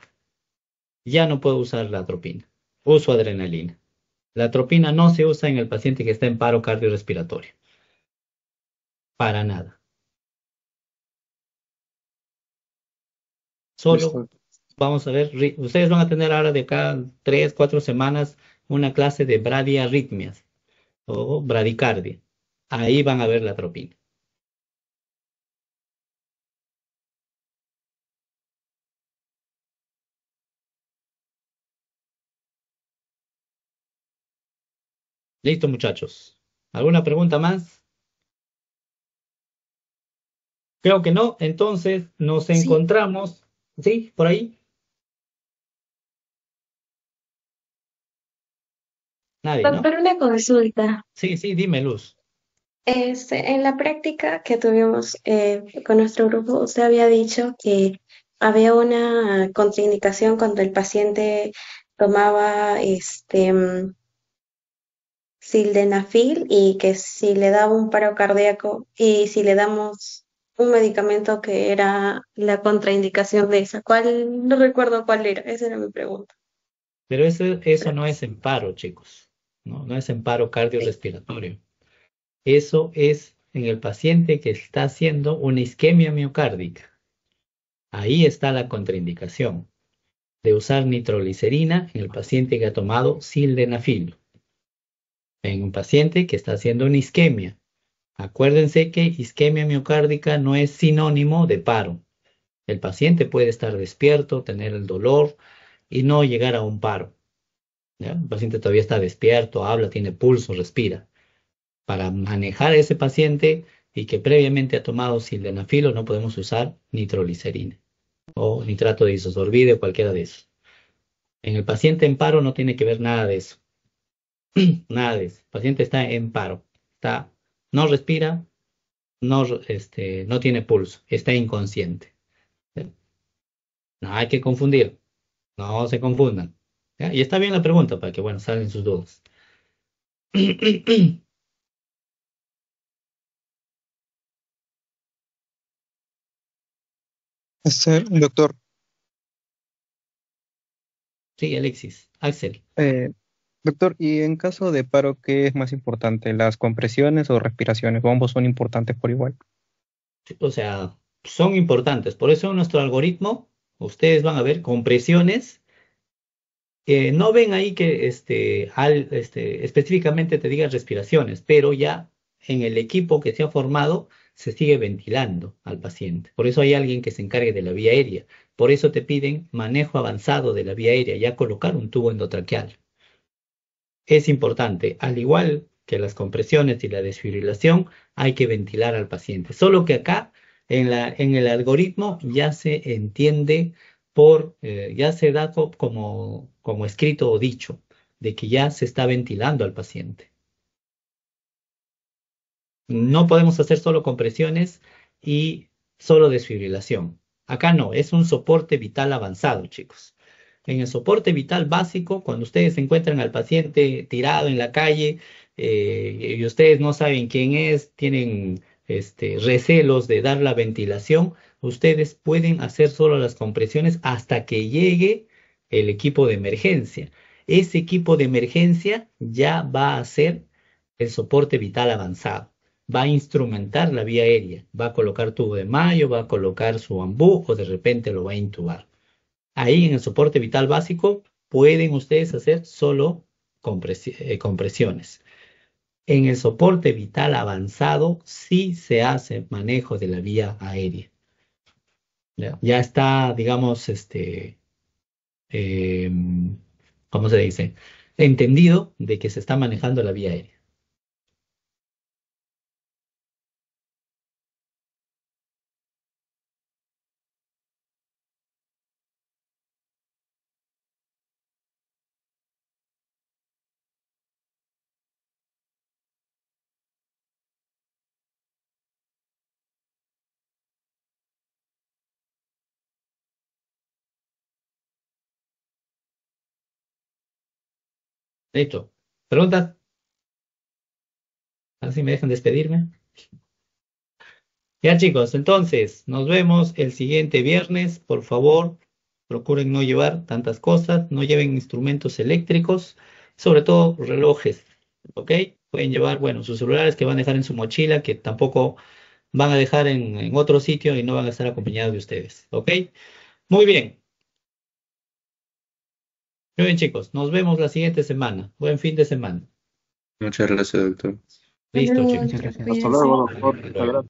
ya no puedo usar la atropina. Uso adrenalina. La atropina no se usa en el paciente que está en paro cardiorrespiratorio. Para nada. Solo
Listo.
vamos a ver, ustedes van a tener ahora de cada 3, 4 semanas una clase de bradiarritmias o bradicardia. Ahí van a ver la atropina. Listo, muchachos. ¿Alguna pregunta más? Creo que no. Entonces nos
Sí,
encontramos. ¿Sí? ¿Por ahí? Nadie, ¿no?
doctor, una consulta.
Sí, sí, dime, Luz.
En la práctica que tuvimos con nuestro grupo, usted había dicho que había una contraindicación cuando el paciente tomaba sildenafil y que si le daba un paro cardíaco y si le damos un medicamento que era la contraindicación de esa. ¿Cuál? No recuerdo cuál era, esa era mi pregunta.
Pero eso no es
Gracias.
en paro, chicos. No, no es en paro cardiorrespiratorio. Eso es en el paciente que está haciendo una isquemia miocárdica. Ahí está la contraindicación de usar nitroglicerina en el paciente que ha tomado sildenafil. En un paciente que está haciendo una isquemia. Acuérdense que isquemia miocárdica no es sinónimo de paro. El paciente puede estar despierto, tener el dolor y no llegar a un paro. ¿Ya? El paciente todavía está despierto, habla, tiene pulso, respira. Para manejar a ese paciente y que previamente ha tomado sildenafilo, no podemos usar nitroglicerina o nitrato de isosorbide o cualquiera de esos. En el paciente en paro no tiene que ver nada de eso. Nada de eso. El paciente está en paro. No respira, no tiene pulso, está inconsciente. No hay que confundir. No se confundan. ¿Ya? Y está bien la pregunta para que, bueno, salen sus dudas.
Doctor,
Sí, Alexis. Axel.
eh, doctor, ¿y en caso de paro, qué es más importante, las compresiones o respiraciones? ¿O ambos son importantes por igual?
O sea, son importantes. Por eso en nuestro algoritmo, ustedes van a ver compresiones. No ven ahí que específicamente te diga respiraciones, pero ya en el equipo que se ha formado se sigue ventilando al paciente. Por eso hay alguien que se encargue de la vía aérea. Por eso te piden manejo avanzado de la vía aérea, ya colocar un tubo endotraqueal. Es importante, al igual que las compresiones y la desfibrilación, hay que ventilar al paciente. Solo que acá en el algoritmo ya se entiende ya se da como escrito o dicho, de que ya se está ventilando al paciente. No podemos hacer solo compresiones y solo desfibrilación. Acá no, es un soporte vital avanzado, chicos. En el soporte vital básico, cuando ustedes encuentran al paciente tirado en la calle y ustedes no saben quién es, tienen recelos de dar la ventilación, ustedes pueden hacer solo las compresiones hasta que llegue el equipo de emergencia. Ese equipo de emergencia ya va a hacer el soporte vital avanzado. Va a instrumentar la vía aérea, va a colocar tubo de mayo, va a colocar su ambú o de repente lo va a intubar. Ahí en el soporte vital básico pueden ustedes hacer solo compresiones. En el soporte vital avanzado sí se hace manejo de la vía aérea. Ya está, digamos, ¿cómo se dice? Entendido de que se está manejando la vía aérea. Listo. ¿Preguntas? Así me dejan despedirme. Ya chicos, entonces nos vemos el siguiente viernes. Por favor, procuren no llevar tantas cosas, no lleven instrumentos eléctricos, sobre todo relojes, ¿ok? Pueden llevar, bueno, sus celulares que van a dejar en su mochila, que tampoco van a dejar en otro sitio y no van a estar acompañados de ustedes, ¿ok? Muy bien. Muy bien chicos, nos vemos la siguiente semana. Buen fin de semana.
Muchas gracias, doctor.
Listo
Luego,
chicos.
Muchas gracias.
Hasta
cuídense.
luego, doctor.
Hasta
Muchas
luego.
gracias.